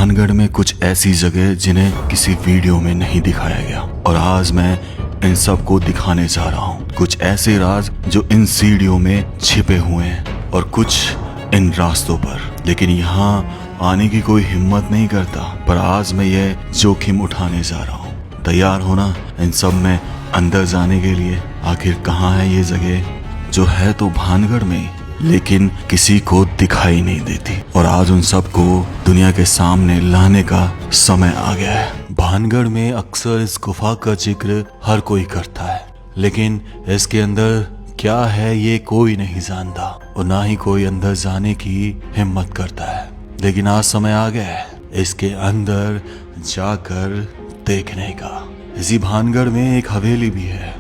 भानगढ़ में कुछ ऐसी जगह जिन्हें किसी वीडियो में नहीं दिखाया गया, और आज मैं इन सब को दिखाने जा रहा हूँ। कुछ ऐसे राज जो इन सीढ़ियों में छिपे हुए हैं और कुछ इन रास्तों पर, लेकिन यहाँ आने की कोई हिम्मत नहीं करता। पर आज मैं ये जोखिम उठाने जा रहा हूँ। तैयार होना इन सब में अंदर जाने के लिए। आखिर कहाँ है ये जगह जो है तो भानगढ़ में, लेकिन किसी को दिखाई नहीं देती। और आज उन सब को दुनिया के सामने लाने का समय आ गया है। भानगढ़ में अक्सर इस गुफा का जिक्र हर कोई करता है, लेकिन इसके अंदर क्या है ये कोई नहीं जानता और ना ही कोई अंदर जाने की हिम्मत करता है। लेकिन आज समय आ गया है इसके अंदर जाकर देखने का। इसी भानगढ़ में एक हवेली भी है।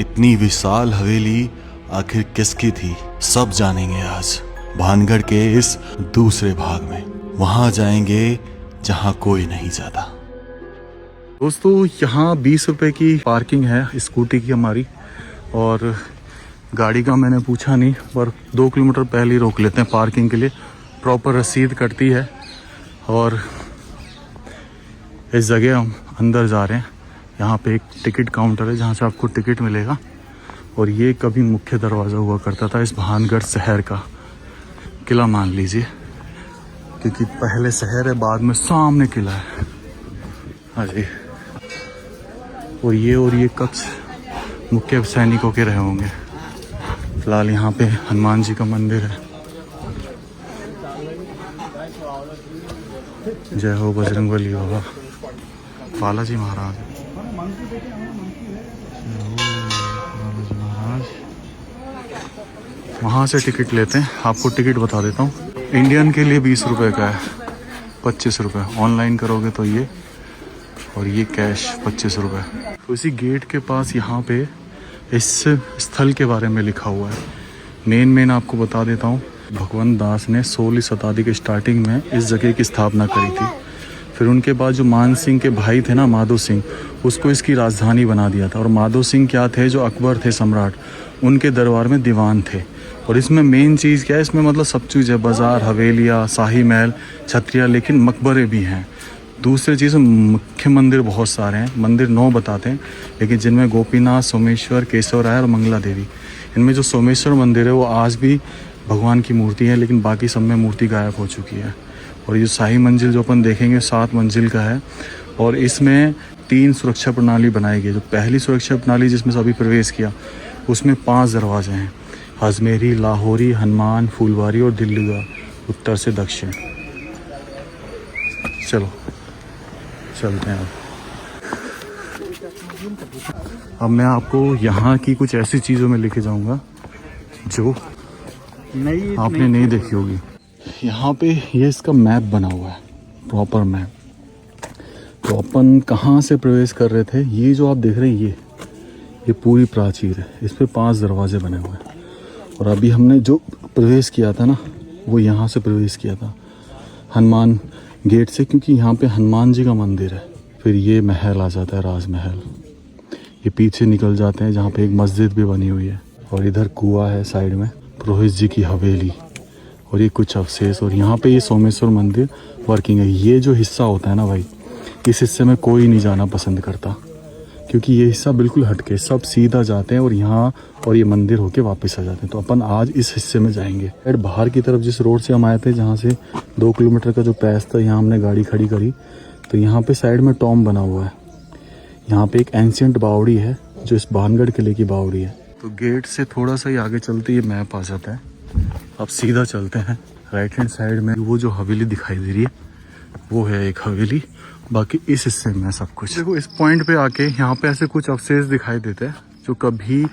इतनी विशाल हवेली आखिर किसकी थी, सब जानेंगे आज भानगढ़ के इस दूसरे भाग में। वहां जाएंगे जहां कोई नहीं जाता। दोस्तों यहाँ 20 रुपए की पार्किंग है स्कूटी की हमारी, और गाड़ी का मैंने पूछा नहीं, पर 2 किलोमीटर पहले ही रोक लेते हैं पार्किंग के लिए। प्रॉपर रसीद कटती है और इस जगह हम अंदर जा रहे हैं। यहाँ पे एक टिकट काउंटर है जहाँ से आपको टिकट मिलेगा, और ये कभी मुख्य दरवाज़ा हुआ करता था इस भानगढ़ शहर का, किला मान लीजिए, क्योंकि पहले शहर है बाद में सामने किला है। हाँ जी, और ये कक्ष मुख्य सैनिकों के रहे होंगे। फिलहाल यहाँ पे हनुमान जी का मंदिर है। जय हो बजरंगबली बाबा, बालाजी महाराज। वहाँ से टिकट लेते हैं, आपको टिकट बता देता हूँ। इंडियन के लिए 20 रुपये का है, 25 रुपये ऑनलाइन करोगे तो ये, और ये कैश 25 रुपये। तो इसी गेट के पास यहाँ पे इस स्थल के बारे में लिखा हुआ है। मेन आपको बता देता हूँ। भगवंत दास ने 16वीं शताब्दी के स्टार्टिंग में इस जगह की स्थापना करी थी। फिर उनके बाद जो मान सिंह के भाई थे ना, माधो सिंह, उसको इसकी राजधानी बना दिया था। और माधो सिंह क्या थे, जो अकबर थे सम्राट, उनके दरबार में दीवान थे। और इसमें मेन चीज़ क्या है, इसमें मतलब सब चीज़ है, बाज़ार, हवेलियाँ, शाही महल, छत्रियाँ, लेकिन मकबरे भी हैं। दूसरी चीज़, मुख्य मंदिर बहुत सारे हैं। मंदिर 9 बताते हैं, लेकिन जिनमें गोपीनाथ, सोमेश्वर, केशव राय और मंगला देवी। इनमें जो सोमेश्वर मंदिर है वो आज भी भगवान की मूर्ति है, लेकिन बाकी सब में मूर्ति गायब हो चुकी है। और ये शाही मंजिल जो अपन देखेंगे 7 मंजिल का है, और इसमें 3 सुरक्षा प्रणाली बनाई गई। जो पहली सुरक्षा प्रणाली जिसमें सभी प्रवेश किया, उसमें 5 दरवाजे हैं, अजमेरी, लाहौरी, हनुमान, फूलवारी और दिल्ली का, उत्तर से दक्षिण। चलो चलते हैं। अब मैं आपको यहाँ की कुछ ऐसी चीज़ों में लेके जाऊँगा जो आपने नहीं देखी होगी। यहाँ पे ये इसका मैप बना हुआ है, प्रॉपर मैप। तो अपन कहाँ से प्रवेश कर रहे थे, ये जो आप देख रहे हैं ये पूरी प्राचीर है। इस पे 5 दरवाजे बने हुए हैं, और अभी हमने जो प्रवेश किया था ना, वो यहाँ से प्रवेश किया था हनुमान गेट से, क्योंकि यहाँ पे हनुमान जी का मंदिर है। फिर ये महल आ जाता है, राजमहल। ये पीछे निकल जाते हैं जहाँ पे एक मस्जिद भी बनी हुई है, और इधर कुआं है साइड में, पुरोहित जी की हवेली, और ये कुछ अवशेष। और यहाँ पे ये सोमेश्वर मंदिर वर्किंग है। ये जो हिस्सा होता है ना भाई, इस हिस्से में कोई नहीं जाना पसंद करता, क्योंकि ये हिस्सा बिल्कुल हटके, सब सीधा जाते हैं और यहाँ और ये मंदिर होके वापस आ जाते हैं। तो अपन आज इस हिस्से में जाएंगे। एड बाहर की तरफ जिस रोड से हम आए थे, जहाँ से 2 किलोमीटर का जो पैस था, यहाँ हमने गाड़ी खड़ी करी। तो यहाँ पे साइड में टॉम बना हुआ है। यहाँ पे एक एंशियंट बावड़ी है, जो इस भानगढ़ किले की बावड़ी है। तो गेट से थोड़ा सा ही आगे चलते ये मैप आ जाता है। अब सीधा चलते हैं। राइट हैंड साइड में वो जो हवेली दिखाई दे रही है, वो है एक हवेली। बाकी इस हिस्से में सब कुछ। देखो इस पॉइंट पे आके यहाँ पे ऐसे कुछ अवशेष दिखाई देते हैं, जो कभी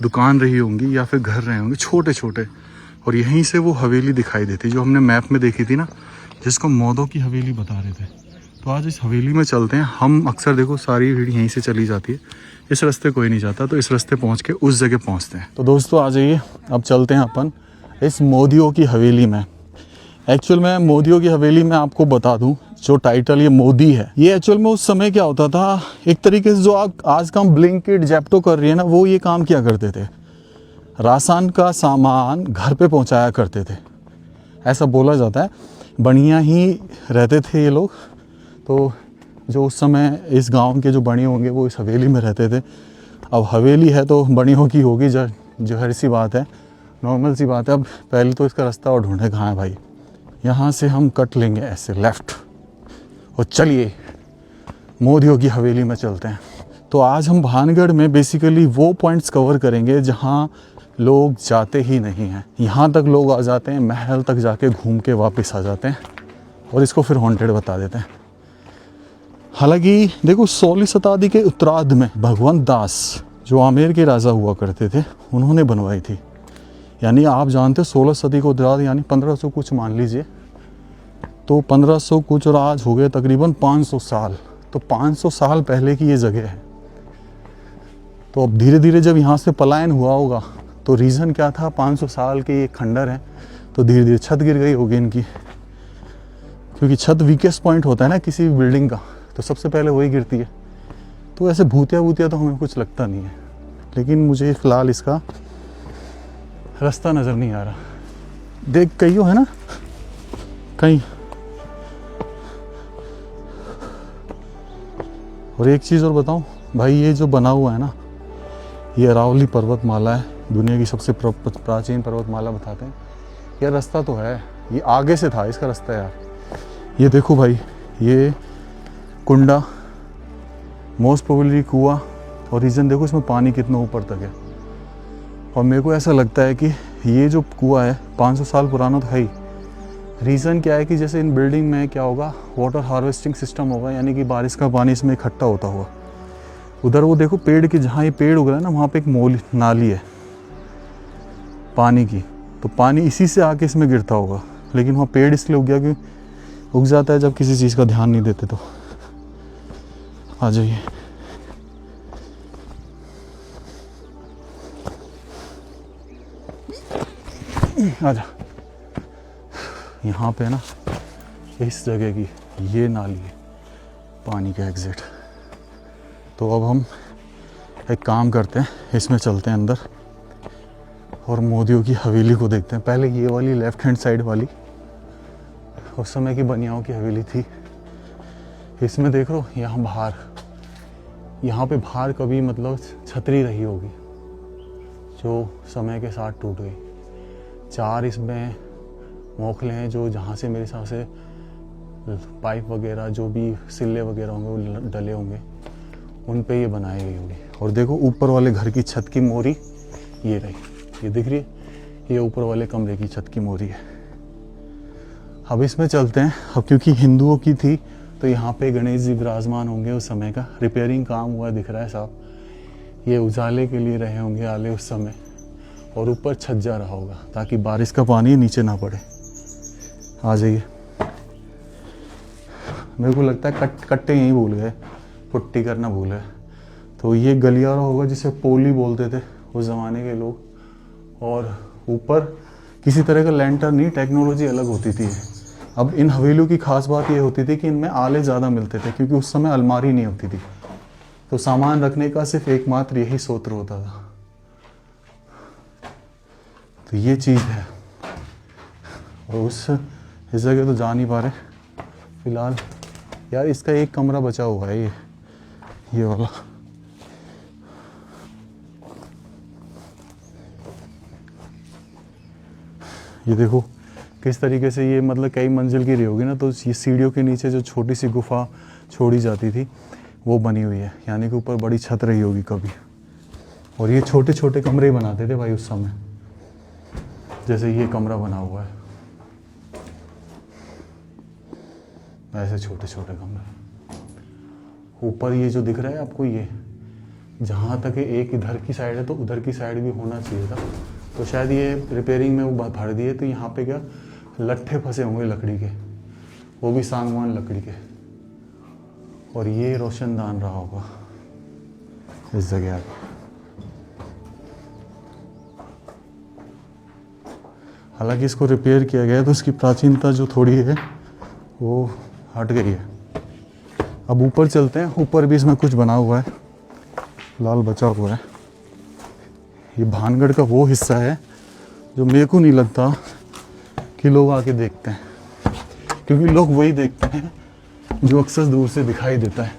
दुकान रही होंगी या फिर घर रहे होंगे, छोटे छोटे। और यहीं से वो हवेली दिखाई देती जो हमने मैप में देखी थी ना, जिसको मौदों की हवेली बता रहे थे। तो आज इस हवेली में चलते हैं हम। अक्सर देखो सारी भीड़ यहीं से चली जाती है, इस रास्ते कोई नहीं जाता, तो इस रास्ते पहुँच के उस जगह पहुँचते हैं। तो दोस्तों आ जाइए, अब चलते हैं अपन इस मोदियों की हवेली में। एक्चुअल में मोदियों की हवेली में आपको बता दूं, जो टाइटल ये मोदी है, ये एक्चुअल में उस समय क्या होता था, एक तरीके से जो आज का हम ब्लिंकिट, जेप्टो कर रही है ना, वो ये काम किया करते थे। राशन का सामान घर पे पहुंचाया करते थे, ऐसा बोला जाता है। बढ़िया ही रहते थे ये लोग। तो जो उस समय इस गांव के जो बड़े होंगे वो इस हवेली में रहते थे। अब हवेली है तो बड़ियों की होगी, जो हर सी बात है, नॉर्मल सी बात है। अब पहले तो इसका रास्ता और ढूंढे कहाँ है भाई। यहाँ से हम कट लेंगे ऐसे लेफ़्ट और चलिए मोदियों की हवेली में चलते हैं। तो आज हम भानगढ़ में बेसिकली वो पॉइंट्स कवर करेंगे जहाँ लोग जाते ही नहीं हैं। यहाँ तक लोग आ जाते हैं, महल तक जाके घूम के वापस आ जाते हैं और इसको फिर हॉन्टेड बता देते हैं। हालांकि देखो 16वीं शताब्दी के उत्तरार्ध में भगवंत दास जो आमेर के राजा हुआ करते थे उन्होंने बनवाई थी। यानी आप जानते हो 16 सदी को उत्तरार्ध यानी 1500 कुछ मान लीजिए। तो 1500 कुछ और आज हो गए तकरीबन 500 साल। तो 500 साल पहले की ये जगह है। तो अब धीरे धीरे जब यहाँ से पलायन हुआ होगा तो रीज़न क्या था, 500 साल के ये खंडर हैं तो धीरे धीरे छत गिर गई होगी इनकी, क्योंकि छत वीकेस्ट पॉइंट होता है ना किसी भी बिल्डिंग का, तो सबसे पहले वही गिरती है। तो ऐसे भूतिया तो हमें कुछ लगता नहीं है, लेकिन मुझे फ़िलहाल इसका रास्ता नज़र नहीं आ रहा। देख कहीं है ना कहीं। और एक चीज़ और बताऊं भाई, ये जो बना हुआ है ना ये अरावली पर्वतमाला है, दुनिया की सबसे प्राचीन पर्वतमाला बताते हैं। यार रास्ता तो है, ये आगे से था इसका रास्ता यार। ये देखो भाई, ये कुंडा मोस्ट प्रोबेबली कुआं, और रीज़न देखो इसमें पानी कितना ऊपर तक है। और मेरे को ऐसा लगता है कि ये जो कुआं है 500 साल पुराना तो है ही। रीज़न क्या है कि जैसे इन बिल्डिंग में क्या होगा, वाटर हार्वेस्टिंग सिस्टम होगा, यानी कि बारिश का पानी इसमें इकट्ठा होता हुआ। उधर वो देखो पेड़ की, जहाँ ये पेड़ उग रहा है ना वहाँ पे एक नाली है पानी की, तो पानी इसी से आके इसमें गिरता होगा। लेकिन वहाँ पेड़ इसलिए उग गया कि उग जाता है जब किसी चीज़ का ध्यान नहीं देते। तो आ जाइए। आजा। यहाँ पे ना इस जगह की ये नाली है पानी का एग्जिट। तो अब हम एक काम करते हैं, इसमें चलते हैं अंदर और मोदियों की हवेली को देखते हैं। पहले ये वाली लेफ्ट हैंड साइड वाली उस समय की बनियाओं की हवेली थी। इसमें देख लो यहाँ पे बाहर कभी मतलब छतरी रही होगी जो समय के साथ टूट गई। 4 इसमें मोखले हैं जो जहाँ से मेरे हिसाब से पाइप वगैरह जो भी सिल्ले वगैरह होंगे वो डले होंगे, उन पे ये बनाई गई होगी। और देखो ऊपर वाले घर की छत की मोरी ये रही, ये दिख रही है, ये ऊपर वाले कमरे की छत की मोरी है। अब इसमें चलते हैं। अब क्योंकि हिंदुओं की थी तो यहाँ पे गणेश जी विराजमान होंगे उस समय का। रिपेयरिंग काम हुआ दिख रहा है साहब, ये उजाले के लिए रहे होंगे आले उस समय। और ऊपर छज्जा रहा होगा ताकि बारिश का पानी नीचे ना पड़े। आ जाइए। मेरे को लगता है कट्टे यहीं भूल गए, पुट्टी करना भूल गए। तो ये गलियारा होगा जिसे पोली बोलते थे उस ज़माने के लोग। और ऊपर किसी तरह का लैंटर्न नहीं, टेक्नोलॉजी अलग होती थी। अब इन हवेलियों की खास बात ये होती थी कि इनमें आले ज़्यादा मिलते थे, क्योंकि उस समय अलमारी नहीं होती थी, तो सामान रखने का सिर्फ एकमात्र यही स्रोत होता था। तो ये चीज़ है। और इस जगह तो जा नहीं पा रहे फिलहाल। यार इसका एक कमरा बचा हुआ है, ये वाला। ये देखो किस तरीके से ये मतलब कई मंजिल की रही होगी ना, तो ये सीढ़ियों के नीचे जो छोटी सी गुफा छोड़ी जाती थी वो बनी हुई है, यानी कि ऊपर बड़ी छत रही होगी कभी। और ये छोटे छोटे कमरे बनाते थे भाई उस समय, जैसे ये कमरा बना हुआ है, ऐसे छोटे छोटे कमरे। ऊपर ये जो दिख रहा है आपको, ये जहाँ तक एक इधर की साइड है तो उधर की साइड भी होना चाहिए था, तो शायद ये रिपेयरिंग में वो भर दिए। तो यहाँ पे क्या लट्ठे फंसे होंगे लकड़ी के, वो भी सागवान लकड़ी के। और ये रोशनदान रहा होगा इस जगह पे। हालांकि इसको रिपेयर किया गया है तो इसकी प्राचीनता जो थोड़ी है वो हट गई है। अब ऊपर चलते हैं। ऊपर भी इसमें कुछ बना हुआ है, लाल बचा हुआ है। ये भानगढ़ का वो हिस्सा है जो मेरे को नहीं लगता कि लोग आके देखते हैं। क्योंकि लोग वही देखते हैं जो अक्सर दूर से दिखाई देता है।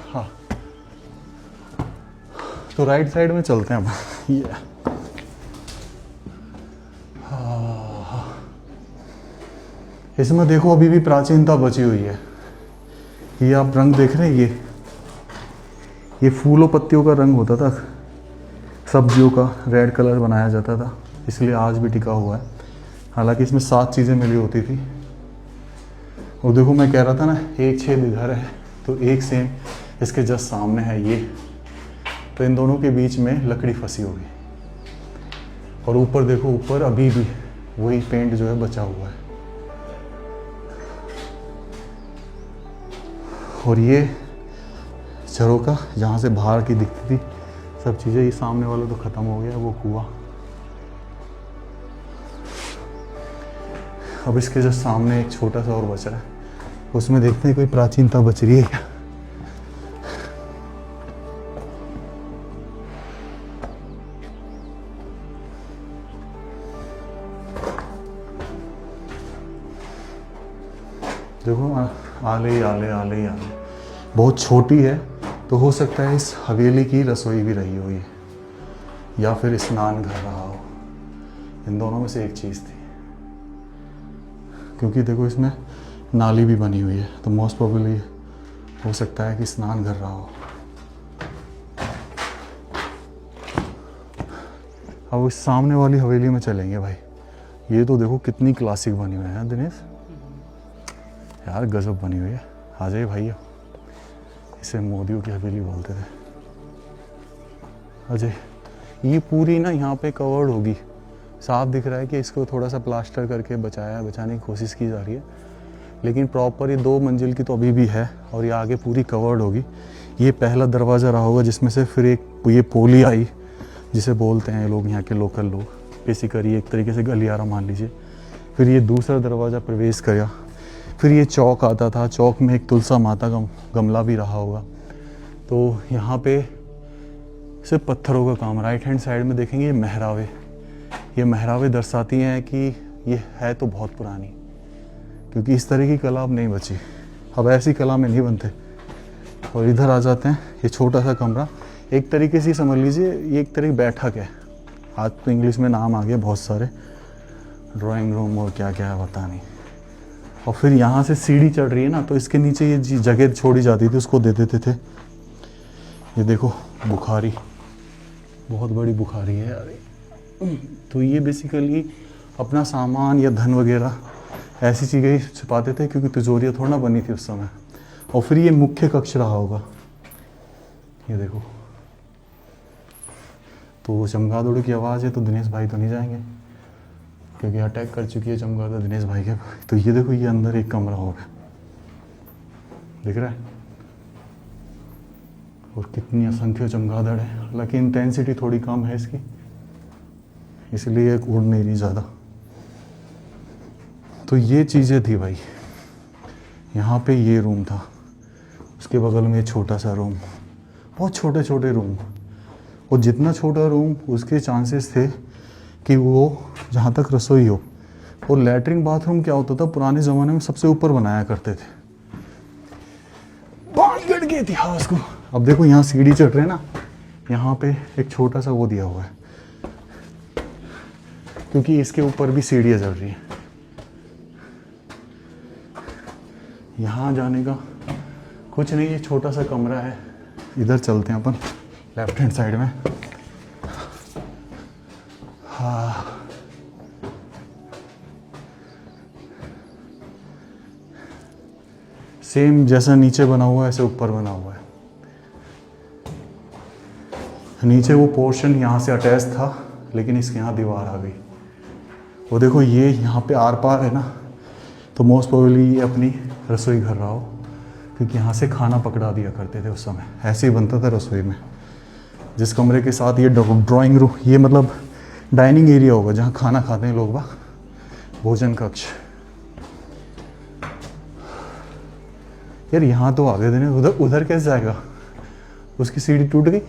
हाँ, तो राइट साइड में चलते हैं अब। ये इसमें देखो अभी भी प्राचीनता बची हुई है। ये आप रंग देख रहे हैं, ये फूलों पत्तियों का रंग होता था, सब्जियों का रेड कलर बनाया जाता था, इसलिए आज भी टिका हुआ है। हालांकि इसमें 7 चीज़ें मिली होती थी। और देखो मैं कह रहा था ना, एक छेद इधर है तो एक सेम इसके जस्ट सामने है ये, तो इन दोनों के बीच में लकड़ी फंसी होगी। और ऊपर देखो, ऊपर अभी भी वही पेंट जो है बचा हुआ है। और ये झरोका जहाँ से बाहर की दिखती थी सब चीज़ें, ये सामने वाला तो ख़त्म हो गया वो कुआं। अब इसके जस्ट सामने एक छोटा सा और बचा है, उसमें देखते हैं कोई प्राचीनता बच रही है क्या। देखो आले बहुत छोटी है, तो हो सकता है इस हवेली की रसोई भी रही हो ये, या फिर स्नान घर रहा हो। इन दोनों में से एक चीज़ थी, क्योंकि देखो इसमें नाली भी बनी हुई है, तो मोस्ट प्रोबेबली हो सकता है कि स्नान घर रहा हो। अब इस सामने वाली हवेली में चलेंगे भाई। ये तो देखो कितनी क्लासिक बनी हुई है दिनेश, यार गजब बनी हुई है। आ जाइए भैया, इसे मोदियों की हवेली बोलते थे। अजय, ये पूरी ना यहाँ पे कवर्ड होगी, साफ दिख रहा है कि इसको थोड़ा सा प्लास्टर करके बचाने की कोशिश की जा रही है, लेकिन प्रॉपर ये 2 मंजिल की तो अभी भी है। और ये आगे पूरी कवर्ड होगी। ये पहला दरवाज़ा रहा होगा, जिसमें से फिर एक ये पोली आई, जिसे बोलते हैं लोग यहाँ के लोकल लोग, बेसिकली एक तरीके से गलियारा मान लीजिए। फिर ये दूसरा दरवाज़ा प्रवेश किया, फिर ये चौक आता था, चौक में एक तुलसा माता का गमला भी रहा होगा। तो यहाँ पे सिर्फ पत्थरों का काम। राइट हैंड साइड में देखेंगे ये महरावे, ये महरावे दर्शाती हैं कि ये है तो बहुत पुरानी, क्योंकि इस तरह की कला अब नहीं बची, अब ऐसी कला में नहीं बनते। और इधर आ जाते हैं, ये छोटा सा कमरा, एक तरीके से समझ लीजिए ये एक तरह की बैठक है। आज तो इंग्लिश में नाम आ गए बहुत सारे, ड्राइंग रूम और क्या क्या है पता नहीं। और फिर यहाँ से सीढ़ी चढ़ रही है ना, तो इसके नीचे ये जगह छोड़ी जाती थी, उसको दे देते थे। ये देखो बुखारी, बहुत बड़ी बुखारी है यार। तो ये बेसिकली अपना सामान या धन वगैरह ऐसी चीज़ें छुपाते थे, क्योंकि तिजोरियाँ थोड़ा ना बनी थी उस समय। और फिर ये मुख्य कक्ष रहा होगा, ये देखो। तो चमगादड़ की आवाज़ है, तो दिनेश भाई तो नहीं जाएंगे, क्योंकि अटैक कर चुकी है चमगादड़ दिनेश भाई के। तो ये देखो, ये अंदर एक कमरा होगा, दिख रहा है। और कितनी असंख्य चमगादड़ है, हालांकि इंटेंसिटी थोड़ी कम है इसकी, इसलिए उड़ नहीं रही ज़्यादा। तो ये चीज़ें थी भाई। यहाँ पे ये रूम था, उसके बगल में छोटा सा रूम, बहुत छोटे छोटे रूम। और जितना छोटा रूम उसके चांसेस थे कि वो जहाँ तक रसोई हो। और लैट्रिन बाथरूम क्या होता था पुराने ज़माने में, सबसे ऊपर बनाया करते थे। बाणगढ़ के इतिहास को अब देखो, यहाँ सीढ़ी चढ़ रहे हैं ना, यहाँ पे एक छोटा सा वो दिया हुआ है, क्योंकि इसके ऊपर भी सीढ़ियाँ चढ़ रही हैं। यहाँ जाने का कुछ नहीं, ये छोटा सा कमरा है। इधर चलते हैं अपन, लेफ्ट हैंड साइड में। हाँ, सेम जैसा नीचे बना हुआ है ऐसे ऊपर बना हुआ है। नीचे वो पोर्शन यहाँ से अटैच था, लेकिन इसके यहाँ दीवार आ गई। वो देखो, ये यहाँ पे आर पार है ना, तो मोस्ट प्रोबेबली ये अपनी रसोई घर रहा हो, क्योंकि यहाँ से खाना पकड़ा दिया करते थे उस समय। ऐसे ही बनता था रसोई में। जिस कमरे के साथ ये ड्राइंग रूम, ये मतलब डाइनिंग एरिया होगा, जहाँ खाना खाते हैं लोग, भोजन कक्ष। यार यहाँ तो आगे देने, उधर उधर कैसे जाएगा, उसकी सीढ़ी टूट गई।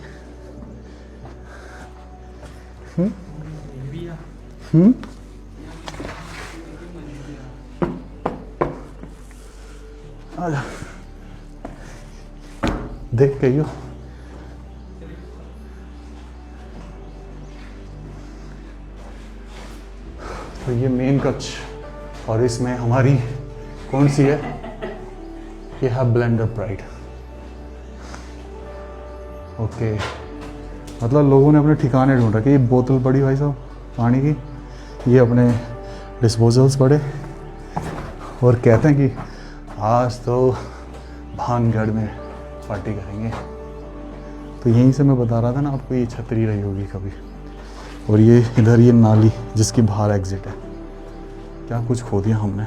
आजा, देख के यो। तो ये मेन कच्छ, और इसमें हमारी कौन सी है, ये है ब्लेंडर प्राइड। ओके, मतलब लोगों ने अपने ठिकाने ढूंढ रखे। ये बोतल पड़ी भाई साहब पानी की, ये अपने डिस्पोजल्स पड़े, और कहते हैं कि आज तो भानगढ़ में पार्टी करेंगे। तो यहीं से मैं बता रहा था ना आपको, ये छतरी रही होगी कभी, और ये इधर ये नाली जिसकी बाहर एग्जिट है। क्या कुछ खो दिया हमने।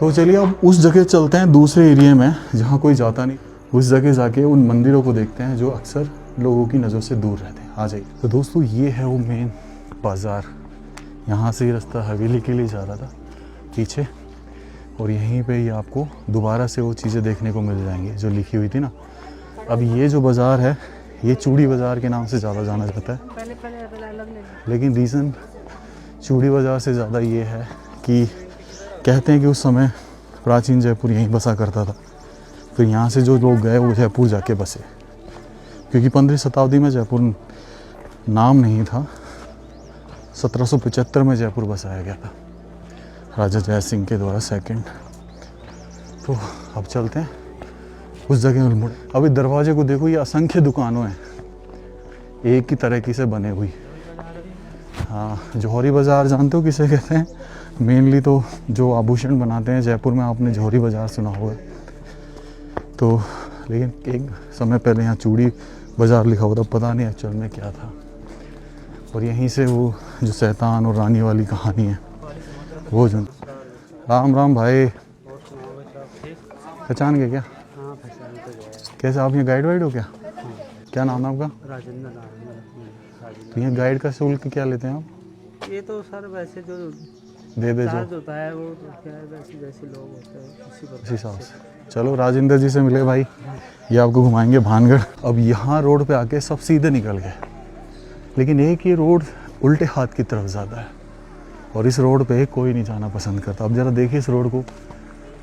तो चलिए अब उस जगह चलते हैं, दूसरे एरिया में जहाँ कोई जाता नहीं। उस जगह जाके उन मंदिरों को देखते हैं जो अक्सर लोगों की नज़र से दूर रहते हैं। आ जाइए। तो दोस्तों ये है वो मेन बाज़ार। यहाँ से ये रास्ता हवेली के लिए जा रहा था पीछे, और यहीं पे ही आपको दोबारा से वो चीज़ें देखने को मिल जाएंगी जो लिखी हुई थी ना। अब ये जो बाज़ार है ये चूड़ी बाज़ार के नाम से ज़्यादा जाना जाता है, लेकिन रीज़न चूड़ी बाज़ार से ज़्यादा ये है कि कहते हैं कि उस समय प्राचीन जयपुर यहीं बसा करता था। फिर यहाँ से जो लोग गए वो जयपुर जाके बसे, क्योंकि 15वीं शताब्दी में जयपुर नाम नहीं था। 1775 में जयपुर बसाया गया था राजा जय सिंह के द्वारा सेकंड। तो अब चलते हैं उस जगह उलमुड़। अभी दरवाजे को देखो, ये असंख्य दुकानों हैं एक ही तरीके से बने हुई। हाँ, जौहरी बाज़ार जानते हो किसे कहते हैं? मेनली तो जो आभूषण बनाते हैं जयपुर में, आपने जौहरी बाज़ार सुना होगा। तो लेकिन एक समय पहले यहाँ चूड़ी बाज़ार लिखा हुआ था, पता नहीं एक्चुअल में क्या था। और यहीं से वो जो शैतान और रानी वाली कहानी है वो जो। राम राम भाई, पहचान गए क्या? हाँ, पहचान तो गया। कैसे, आप यहाँ गाइड वाइड हो क्या? क्या नाम है आपका? राजेंद्र नाम है। तो यहाँ गाइड का शुल्क क्या लेते हैं आप? ये तो सर वैसे जो दे दे जो चार्ज होता है वो तो क्या है, वैसे जैसे लोग होते हैं उसी उस हिसाब से। चलो राजेंद्र जी से मिले भाई, ये आपको घुमाएंगे भानगढ़। अब यहाँ रोड पे आके सब सीधे निकल गए, लेकिन एक ये रोड उल्टे हाथ की तरफ ज़्यादा है, और इस रोड पे कोई नहीं जाना पसंद करता। अब ज़रा देखिए इस रोड को,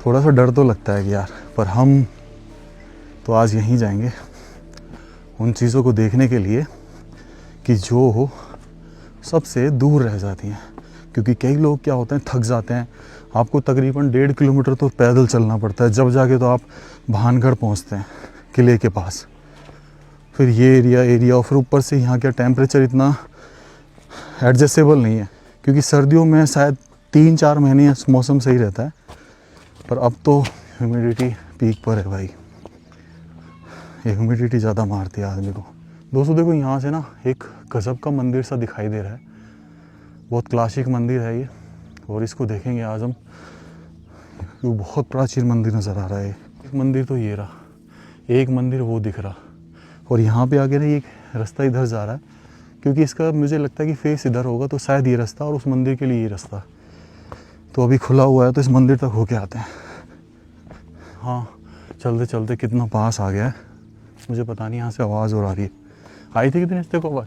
थोड़ा सा डर तो लगता है कि यार, पर हम तो आज यहीं जाएंगे उन चीज़ों को देखने के लिए कि जो हो सबसे दूर रह जाती हैं। क्योंकि कई लोग क्या होते हैं, थक जाते हैं। आपको तकरीबन 1.5 किलोमीटर तो पैदल चलना पड़ता है, जब जाके तो आप भानगढ़ पहुंचते हैं किले के पास। फिर ये एरिया और फिर ऊपर से यहाँ का टेम्परेचर इतना एडजस्टेबल नहीं है, क्योंकि सर्दियों में शायद 3-4 महीने मौसम सही रहता है, पर अब तो ह्यूमिडिटी पीक पर है भाई। ये ह्यूमिडिटी ज़्यादा मारती है आदमी को। दोस्तों देखो, यहाँ से ना एक गजब का मंदिर सा दिखाई दे रहा है। बहुत क्लासिक मंदिर है ये, और इसको देखेंगे आज हम। ये बहुत प्राचीन मंदिर नज़र आ रहा है। एक मंदिर तो ये रहा, एक मंदिर वो दिख रहा, और यहाँ पे आगे ना एक रास्ता इधर जा रहा है, क्योंकि इसका मुझे लगता है कि फेस इधर होगा, तो शायद ये रास्ता और उस मंदिर के लिए ये रास्ता। तो अभी खुला हुआ है, तो इस मंदिर तक होके आते हैं। हाँ, चलते चलते कितना पास आ गया है, मुझे पता नहीं। यहाँ से आवाज़ और आ रही है। आई थी कितने रिश्ते को आवाज़?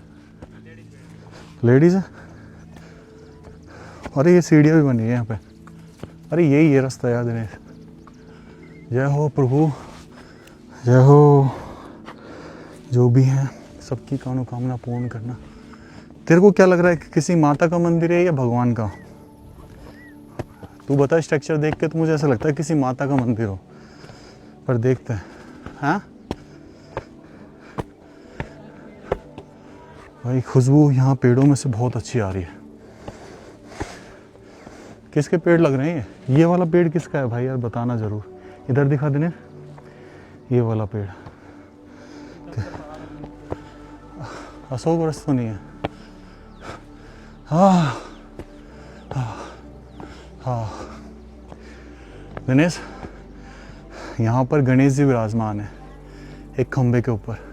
लेडीज़ है। अरे ये सीढ़ियाँ भी बनी है यहाँ पे। अरे यही ये रास्ता याद है। जय हो प्रभु, जय हो। जो भी हैं सबकी मनोकामना पूर्ण करना। तेरे को क्या लग रहा है कि किसी माता का मंदिर है या भगवान का? तू बता, स्ट्रक्चर देख के तो मुझे ऐसा लगता है किसी माता का मंदिर हो, पर देखते हैं। हाँ भाई, खुशबू यहाँ पेड़ों में से बहुत अच्छी आ रही है। किसके पेड़ लग रहे हैं? ये वाला पेड़ किसका है भाई यार, बताना ज़रूर। इधर दिखा देने, ये वाला पेड़। अशोक वृक्ष तो नहीं है। हाँ हाँ, गणेश, यहाँ पर गणेश जी विराजमान है एक खंबे के ऊपर।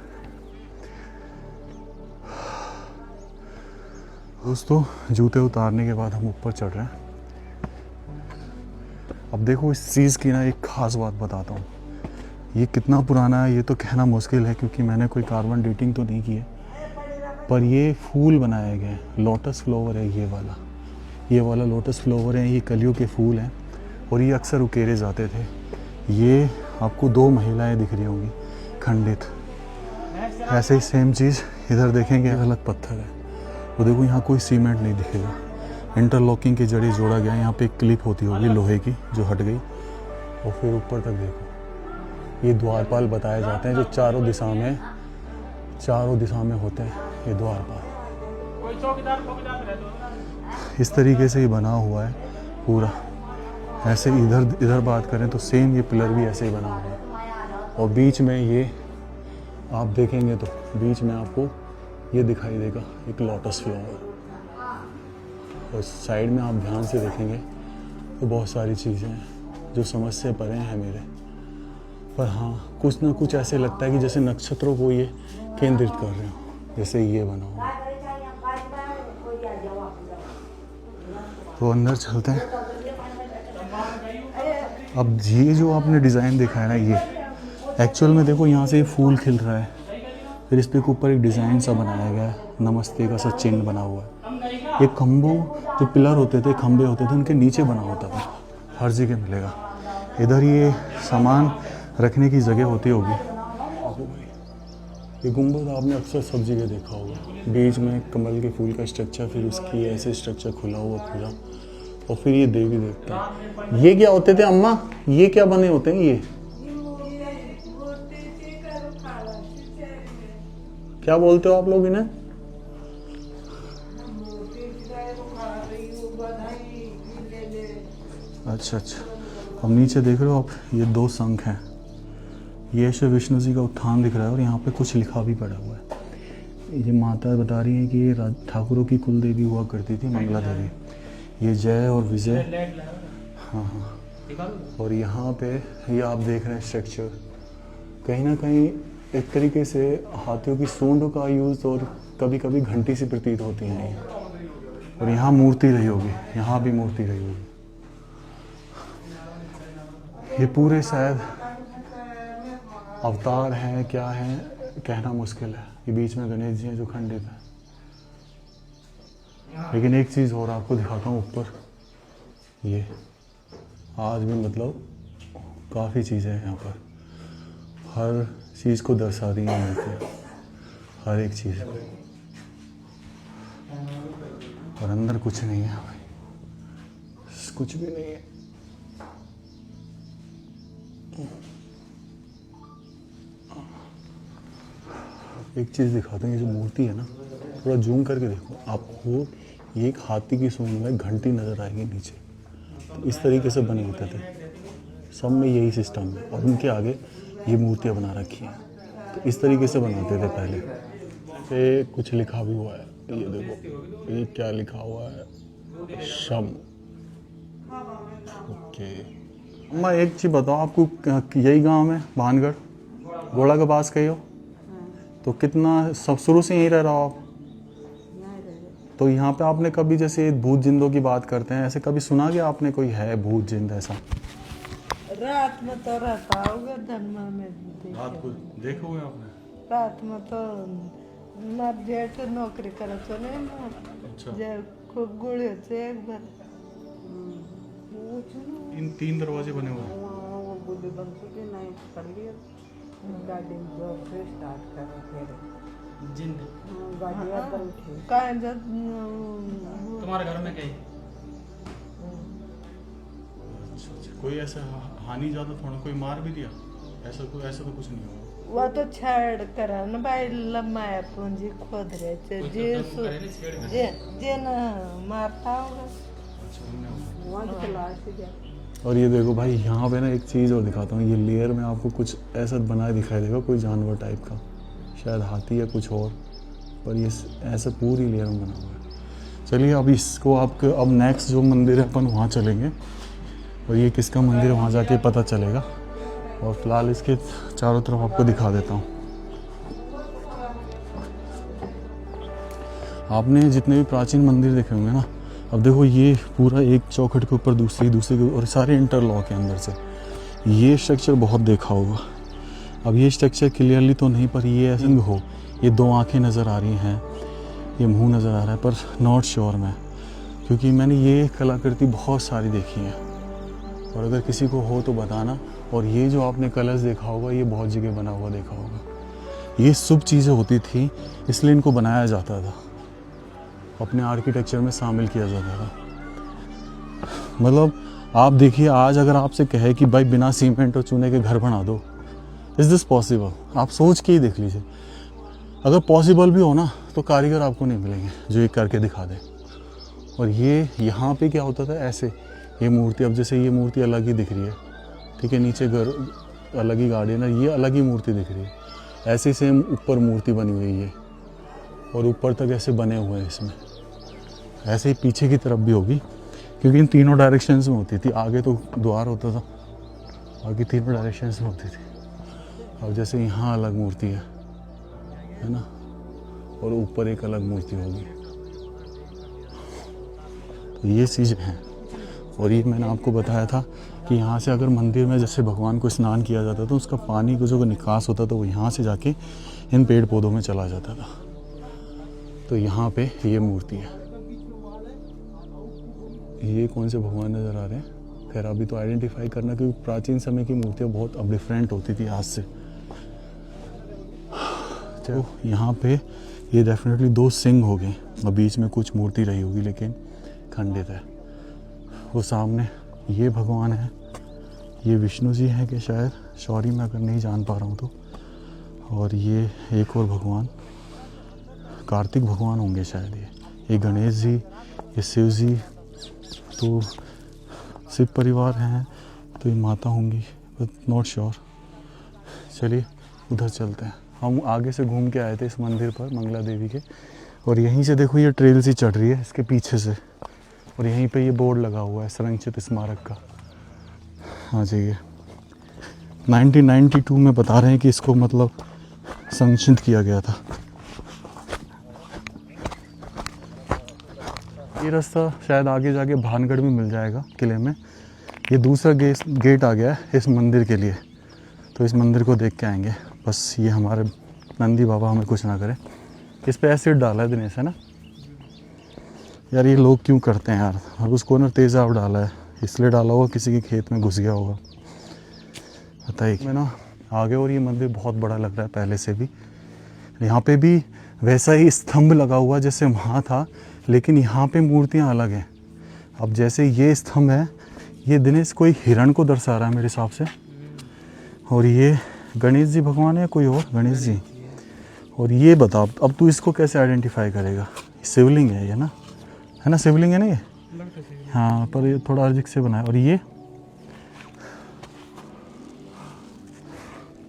दोस्तों जूते उतारने के बाद हम ऊपर चढ़ रहे हैं। अब देखो, इस चीज़ की ना एक ख़ास बात बताता हूँ। ये कितना पुराना है ये तो कहना मुश्किल है, क्योंकि मैंने कोई कार्बन डेटिंग तो नहीं की है, पर ये फूल बनाए गए। लोटस फ्लावर है ये वाला लोटस फ्लावर है। ये कलियों के फूल हैं, और ये अक्सर उकेरे जाते थे। ये आपको 2 महिलाएं दिख रही होंगी खंडित। ऐसे ही सेम चीज़ इधर देखेंगे, अलग पत्थर है। वो देखो यहाँ कोई सीमेंट नहीं दिखेगा, इंटरलॉकिंग के जरिए जोड़ा गया। यहाँ पे एक क्लिप होती होगी लोहे की जो हट गई। और फिर ऊपर तक देखो, ये द्वारपाल बताए जाते हैं जो चारों दिशा में होते हैं, ये द्वारपाल। इस तरीके से ये बना हुआ है पूरा। ऐसे इधर बात करें तो सेम ये पिलर भी ऐसे ही बना हुआ है। और बीच में ये आप देखेंगे तो बीच में आपको ये दिखाई देगा एक लोटस फ्लावर। और साइड में आप ध्यान से देखेंगे तो बहुत सारी चीज़ें हैं जो समझ से परे हैं मेरे। पर हाँ, कुछ ना कुछ ऐसे लगता है कि जैसे नक्षत्रों को ये केंद्रित कर रहे हो, जैसे ये बना हुआ। तो अंदर चलते हैं। अब ये जो आपने डिज़ाइन देखा है ना, ये एक्चुअल में देखो यहाँ से फूल खिल रहा है, फिर इस पे ऊपर एक डिज़ाइन सा बनाया गया है, नमस्ते का सा चिन्ह बना हुआ है। ये खम्भों जो पिलर होते थे, खम्भे होते थे, उनके नीचे बना होता था। हर जगह मिलेगा। इधर ये सामान रखने की जगह होती होगी। ये गुंबद आपने अक्सर सब जगह देखा होगा, बीच में कमल के फूल का स्ट्रक्चर, फिर उसकी ऐसे स्ट्रक्चर खुला हुआ पूरा, और फिर ये देवी देवता। ये क्या होते थे अम्मा? ये क्या बने होते हैं? ये क्या बोलते हो आप लोग इन्हें? अच्छा, अब नीचे देख रहे हो आप, ये 2 शंख हैं। ये श्री विष्णु जी का उत्थान दिख रहा है और यहाँ पे कुछ लिखा भी पड़ा हुआ है। ये माता बता रही हैं कि ये ठाकुरों की कुल देवी हुआ करती थी, मंगला देवी। ये जय और विजय, हाँ। और यहाँ पे ये आप देख रहे हैं स्ट्रक्चर, कहीं ना कहीं एक tariके से हाथियों की सूंड का यूज़ और कभी कभी घंटी सी प्रतीत होती हैं। और यहाँ मूर्ति रही होगी, यहाँ भी मूर्ति रही होगी। ये पूरे शायद अवतार हैं, क्या हैं कहना मुश्किल है। ये बीच में गणेश जी हैं जो खंडित है। लेकिन एक चीज़ और आपको दिखाता हूँ ऊपर, ये आज भी मतलब काफ़ी चीज़ें हैं यहाँ पर, हर चीज़ को दर्शा रही है मूर्ति, हर एक चीज़। और अंदर कुछ नहीं है भाई, कुछ भी नहीं है। एक चीज़ दिखाते हैं, ये जो मूर्ति है ना, थोड़ा जूम करके देखो, आपको ये एक हाथी की सूंड में घंटी नज़र आएगी नीचे। तो इस तरीके से बने होते थे, सब में यही सिस्टम है। और उनके आगे ये मूर्तियाँ बना रखी हैं, तो इस तरीके से बनाते थे पहले। पे कुछ लिखा भी हुआ है, ये देखो, ये क्या लिखा हुआ है, शम। ओके अम्मा, एक चीज़ बताओ, आपको यही गांव में भानगढ़ घोड़ा के पास कही हो? तो कितना सब शुरू से यहीं रह रहा हो आप? तो यहाँ पे आपने कभी, जैसे भूत जिंदों की बात करते हैं, ऐसे कभी सुना कि आपने कोई है भूत जिंद ऐसा? रात में तो रहता होगा, दिन में रात को देखा हुआ आपने? रात में तो मर जेठ नौकरी करे तो नहीं ना। अच्छा, जे खूब गोली होते एक बार। इन 3 दरवाजे बने हुए हैं। वो बुद्धि बन चुकी नहीं कर लिया, गाड़ी जो फिर स्टार्ट करो फिर जिंद गाड़ी पर उठी कहाँ जब तुम्हारे घर में कहीं अच्छा, कोई ऐसा हानि ज़्यादा थोड़ा कोई मार भी दिया? ऐसा तो कुछ नहीं हुआ। वो तो छेड़ कर न भाई लम्बाया पूंजी खोद रहे थे जे न मारता होगा। और ये देखो भाई, यहाँ पे ना एक चीज़ और दिखाता हूँ, ये लेयर में आपको कुछ ऐसा बनाए दिखाई देगा, कोई जानवर टाइप का, शायद हाथी या कुछ और, पर ये ऐसा पूरी लेयर में बना हुआ है। चलिए अब इसको आपके, अब नेक्स्ट जो मंदिर है अपन वहाँ चलेंगे, और ये किसका मंदिर है वहाँ जाके पता चलेगा। और फिलहाल इसके चारों तरफ आपको दिखा देता हूँ। आपने जितने भी प्राचीन मंदिर देखे होंगे ना, अब देखो ये पूरा एक चौखट के ऊपर दूसरे के, और सारे इंटरलॉक है अंदर से। ये स्ट्रक्चर बहुत देखा होगा। अब ये स्ट्रक्चर क्लियरली तो नहीं, पर ये ऐसा हो, ये 2 आंखें नज़र आ रही हैं, ये मुंह नज़र आ रहा है, पर नॉट श्योर मैं, क्योंकि मैंने ये कलाकृति बहुत सारी देखी है। और अगर किसी को हो तो बताना। और ये जो आपने कलर्स देखा होगा ये बहुत जगह बना हुआ देखा होगा। ये शुभ चीज़ें होती थी इसलिए इनको बनाया जाता था, अपने आर्किटेक्चर में शामिल किया जाता था। मतलब आप देखिए आज अगर आपसे कहे कि भाई बिना सीमेंट और चूने के घर बना दो, इज़ दिस पॉसिबल? आप सोच के ही देख लीजिए। अगर पॉसिबल भी हो ना तो कारीगर आपको नहीं मिलेंगे जो ये करके दिखा दे। और ये यहाँ पे क्या होता था ऐसे, ये मूर्ति, अब जैसे ये मूर्ति अलग ही दिख रही है, ठीक है, नीचे घर अलग ही गार्डन है, ये अलग ही मूर्ति दिख रही है। ऐसे सेम ऊपर मूर्ति बनी हुई है और ऊपर तक ऐसे बने हुए हैं इसमें। ऐसे ही पीछे की तरफ भी होगी क्योंकि इन तीनों डायरेक्शंस में होती थी। आगे तो द्वार होता था, बाकी तीनों डायरेक्शंस में होती थी। अब जैसे यहाँ अलग मूर्ति है ना, और ऊपर एक अलग मूर्ति होगी। तो ये चीज़ें हैं। और ये मैंने आपको बताया था कि यहाँ से अगर मंदिर में जैसे भगवान को स्नान किया जाता था, उसका पानी को जो निकास होता था वो यहाँ से जाके इन पेड़ पौधों में चला जाता था। तो यहाँ पे ये मूर्ति है। ये कौन से भगवान नज़र आ रहे हैं? खैर अभी तो आइडेंटिफाई करना, क्योंकि प्राचीन समय की मूर्तियाँ बहुत अब डिफरेंट होती थी आज से। तो यहाँ पे ये डेफिनेटली 2 सिंह हो गए और बीच में कुछ मूर्ति रही होगी लेकिन खंडित है। वो सामने ये भगवान है, ये विष्णु जी हैं कि शायद, सॉरी मैं अगर नहीं जान पा रहा हूँ तो। और ये एक और भगवान कार्तिक भगवान होंगे शायद। ये गणेश जी, ये शिव जी, तो शिव परिवार हैं तो ये माता होंगी, बट नॉट श्योर। चलिए उधर चलते हैं। हम आगे से घूम के आए थे इस मंदिर पर, मंगला देवी के, और यहीं से देखो ये ट्रेल सी चढ़ रही है इसके पीछे से। और यहीं पे ये बोर्ड लगा हुआ है संरक्षित स्मारक का। हाँ जी, ये 1992 में बता रहे हैं कि इसको मतलब संरक्षित किया गया था। ये रास्ता शायद आगे जाके भानगढ़ में मिल जाएगा किले में। ये दूसरा गेट आ गया है इस मंदिर के लिए, तो इस मंदिर को देख के आएंगे। बस ये हमारे नंदी बाबा हमें कुछ ना करें। इस पे एसिड डाला है दिनेश, है ना यार? ये लोग क्यों करते हैं यार? अब उसको ना तेज़ाब डाला है, इसलिए डाला होगा किसी के खेत में घुस गया होगा, बताइए। मैं ना आगे, और ये मंदिर बहुत बड़ा लग रहा है पहले से भी। यहाँ पे भी वैसा ही स्तंभ लगा हुआ जैसे वहाँ था, लेकिन यहाँ पे मूर्तियाँ अलग हैं। अब जैसे ये स्तंभ है, ये दिनेश कोई हिरण को दर्शा रहा है मेरे हिसाब से, और ये गणेश जी भगवान है कोई और, गणेश जी। और ये बता अब तू इसको कैसे आइडेंटिफाई करेगा? शिवलिंग है ये ना, है ना? शिवलिंग है ना ये? हाँ, पर ये थोड़ा अजीब से बना है। और ये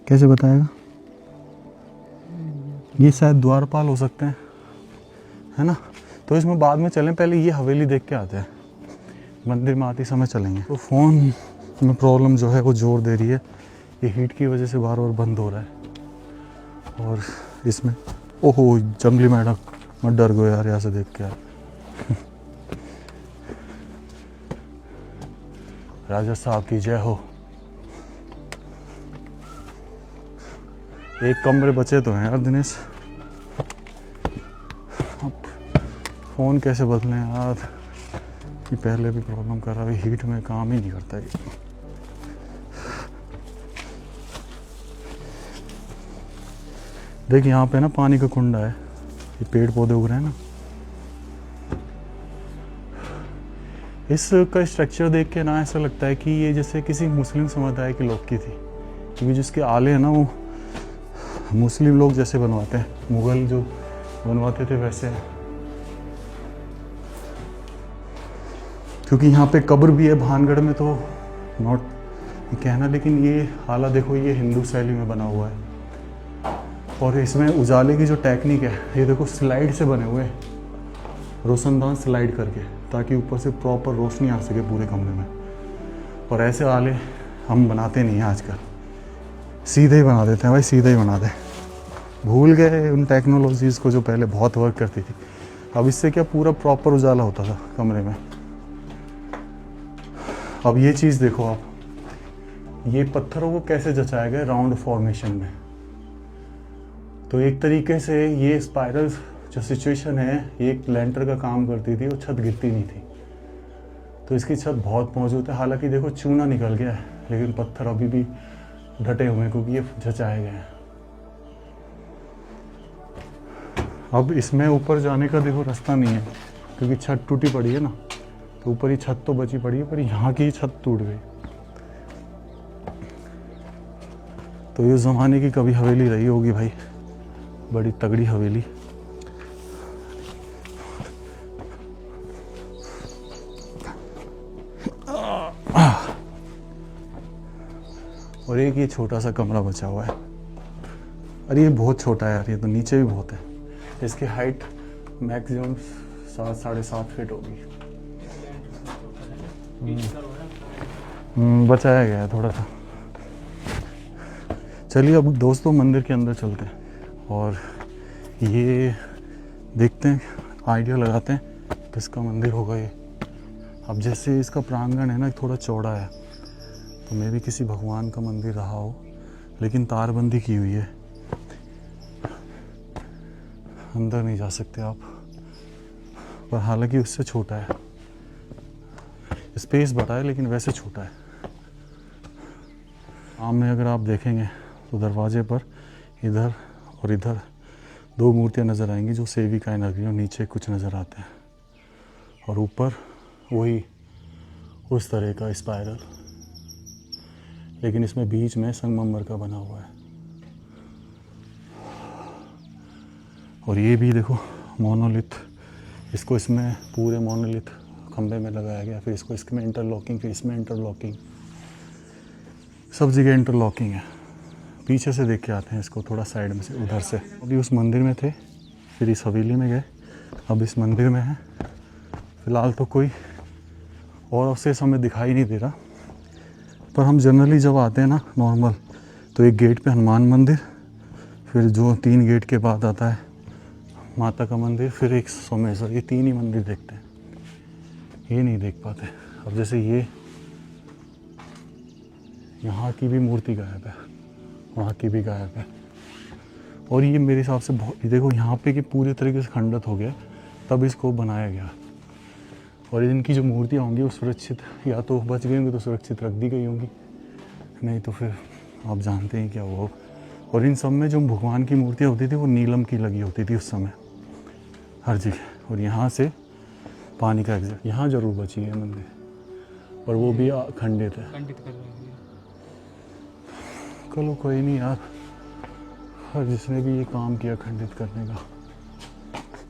कैसे बताएगा? ये शायद द्वारपाल हो सकते हैं, है ना? तो इसमें बाद में चलें, पहले ये हवेली देख के आते हैं, मंदिर में आते समय चलेंगे। तो फ़ोन में प्रॉब्लम जो है वो जोर दे रही है, ये हीट की वजह से बार बार बंद हो रहा है। और इसमें ओहो जंगली मैडम, मत डर गो यार यहाँ से देख के यार। राजा साहब की जय हो। एक कमरे बचे तो हैं यार दिनेश। अब फ़ोन कैसे बदलें यार? कि पहले भी प्रॉब्लम कर रहा है, हीट में काम ही नहीं करता ये। देख यहाँ पे ना पानी का कुंडा है, ये पेड़ पौधे उग रहे हैं ना। इसका स्ट्रक्चर देख के ना ऐसा लगता है कि ये जैसे किसी मुस्लिम समुदाय के लोग की थी, क्योंकि जिसके आले हैं ना वो मुस्लिम लोग जैसे बनवाते हैं, मुगल जो बनवाते थे वैसे हैं। क्योंकि यहाँ पे कब्र भी है भानगढ़ में, तो नॉट कहना, लेकिन ये हाला देखो, ये हिंदू शैली में बना हुआ है। और इसमें उजाले की जो टेक्निक है, ये देखो स्लाइड से बने हुए हैं, रोशनदान स्लाइड करके, ताकि ऊपर से प्रॉपर रोशनी आ सके पूरे कमरे में। और ऐसे आले हम बनाते नहीं हैं आजकल, सीधे ही बना देते हैं भाई, सीधे ही बना दें। भूल गए उन टेक्नोलॉजीज़ को जो पहले बहुत वर्क करती थी। अब इससे क्या पूरा प्रॉपर उजाला होता था कमरे में। अब ये चीज़ देखो आप, ये पत्थरों को कैसे जचाया गया राउंड फॉर्मेशन में। तो एक तरीके से ये स्पाइरल जो सिचुएशन है, ये एक लेंटर का काम करती थी और छत गिरती नहीं थी। तो इसकी छत बहुत मजबूत है। हालांकि देखो चूना निकल गया है, लेकिन पत्थर अभी भी ढटे हुए हैं क्योंकि ये जचाए गए हैं। अब इसमें ऊपर जाने का देखो रास्ता नहीं है क्योंकि छत टूटी पड़ी है ना, तो ऊपर ही छत तो बची पड़ी है, पर यहाँ की छत टूट गई। तो ये ज़माने की कभी हवेली रही होगी भाई, बड़ी तगड़ी हवेली। और एक ये छोटा सा कमरा बचा हुआ है। अरे ये बहुत छोटा है यार, ये तो नीचे भी बहुत है। इसकी हाइट मैक्सिमम 7-7.5 फीट होगी। बचाया गया है थोड़ा सा। चलिए अब दोस्तों मंदिर के अंदर चलते हैं और ये देखते हैं, आइडिया लगाते हैं किसका मंदिर होगा ये। अब जैसे इसका प्रांगण है ना थोड़ा चौड़ा है, तो मे भी किसी भगवान का मंदिर रहा हो, लेकिन तारबंदी की हुई है, अंदर नहीं जा सकते आप। पर हालांकि उससे छोटा है, स्पेस बड़ा है लेकिन वैसे छोटा है। सामने अगर आप देखेंगे तो दरवाजे पर इधर और इधर 2 मूर्तियां नज़र आएंगी जो सेविकाएं लग रही हैं, और नीचे कुछ नज़र आते हैं, और ऊपर वही उस तरह का स्पाइरल, लेकिन इसमें बीच में संगमरमर का बना हुआ है। और ये भी देखो मोनोलिथ, इसको इसमें पूरे मोनोलिथ खंबे में लगाया गया, फिर इसको इसमें इंटरलॉकिंग, फिर इसमें इंटरलॉकिंग, सब जगह इंटरलॉकिंग है। पीछे से देख के आते हैं इसको, थोड़ा साइड में से, उधर से। अभी उस मंदिर में थे, फिर इस हवेली में गए, अब इस मंदिर में है। फिलहाल तो कोई और अवशेष हमें दिखाई नहीं दे रहा, पर हम जनरली जब आते हैं ना नॉर्मल, तो एक गेट पे हनुमान मंदिर, फिर जो 3 गेट के बाद आता है माता का मंदिर, फिर एक सोमेश्वर, ये 3 ही मंदिर देखते हैं, ये नहीं देख पाते। अब जैसे ये यहाँ की भी मूर्ति गायब है, वहाँ की भी गायब है, और ये मेरे हिसाब से बहुत, देखो यहाँ पे कि पूरी तरीके से खंडित हो गया, तब इसको बनाया गया। और इनकी जो मूर्तियाँ होंगी वो सुरक्षित, या तो बच गई होंगी तो सुरक्षित रख दी गई होंगी, नहीं तो फिर आप जानते हैं क्या हुआ। और इन सब में जो भगवान की मूर्तियाँ होती थी वो नीलम की लगी होती थी उस समय हर जगह। और यहाँ से पानी का एग्जिट, यहाँ जरूर बची है मंदिर, और वो भी खंडित है। चलो कोई नहीं यार, हर जिसने भी ये काम किया खंडित करने का,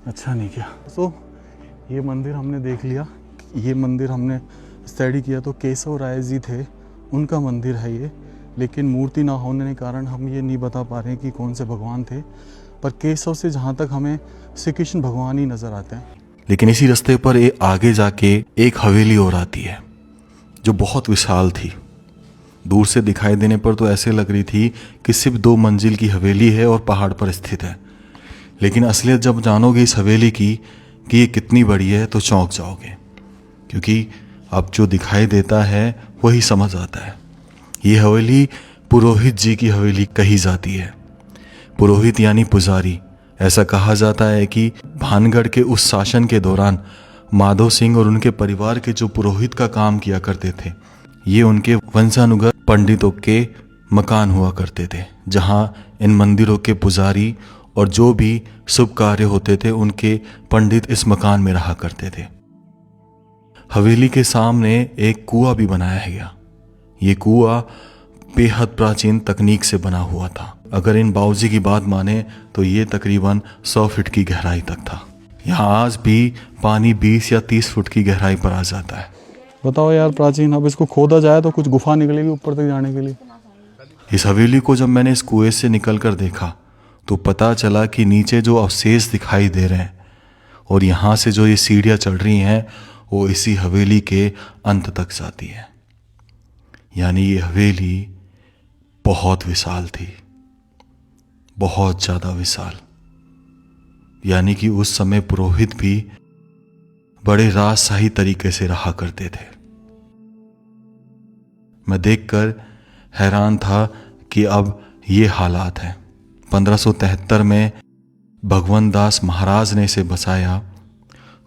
अच्छा नहीं किया। तो ये मंदिर हमने देख लिया, ये मंदिर हमने स्टडी किया, तो केशव राय जी थे, उनका मंदिर है ये, लेकिन मूर्ति ना होने के कारण हम ये नहीं बता पा रहे हैं कि कौन से भगवान थे, पर केशव से जहाँ तक हमें श्री कृष्ण भगवान ही नज़र आते हैं। लेकिन इसी रास्ते पर आगे जाके एक हवेली और आती है जो बहुत विशाल थी। दूर से दिखाई देने पर तो ऐसे लग रही थी कि सिर्फ 2 मंजिल की हवेली है और पहाड़ पर स्थित है, लेकिन असलियत जब जानोगे इस हवेली की कि ये कितनी बड़ी है तो चौंक जाओगे, क्योंकि अब जो दिखाई देता है वही समझ आता है। ये हवेली पुरोहित जी की हवेली कही जाती है। पुरोहित यानी पुजारी। ऐसा कहा जाता है कि भानगढ़ के उस शासन के दौरान माधव सिंह और उनके परिवार के जो पुरोहित का काम किया करते थे, ये उनके वंशानुगत पंडितों के मकान हुआ करते थे, जहां इन मंदिरों के पुजारी और जो भी शुभ कार्य होते थे उनके पंडित इस मकान में रहा करते थे। हवेली के सामने एक कुआं भी बनाया गया। ये कुआं बेहद प्राचीन तकनीक से बना हुआ था। अगर इन बाबूजी की बात माने तो ये तकरीबन 100 फीट की गहराई तक था। यहाँ आज भी पानी 20 या 30 फुट की गहराई पर आ जाता है। बताओ यार प्राचीन, अब इसको खोदा जाए तो कुछ गुफा निकलेगी ऊपर तक जाने के लिए। इस हवेली को जब मैंने इस कुएं से निकल कर देखा तो पता चला कि नीचे जो अवशेष दिखाई दे रहे हैं और यहाँ से जो ये सीढ़ियाँ चढ़ रही हैं वो इसी हवेली के अंत तक जाती है। यानी ये हवेली बहुत विशाल थी, बहुत ज़्यादा विशाल। यानी कि उस समय पुरोहित भी बड़े राजशाही तरीके से रहा करते थे। मैं देखकर हैरान था कि अब ये हालात हैं। 1573 में भगवान दास महाराज ने इसे बसाया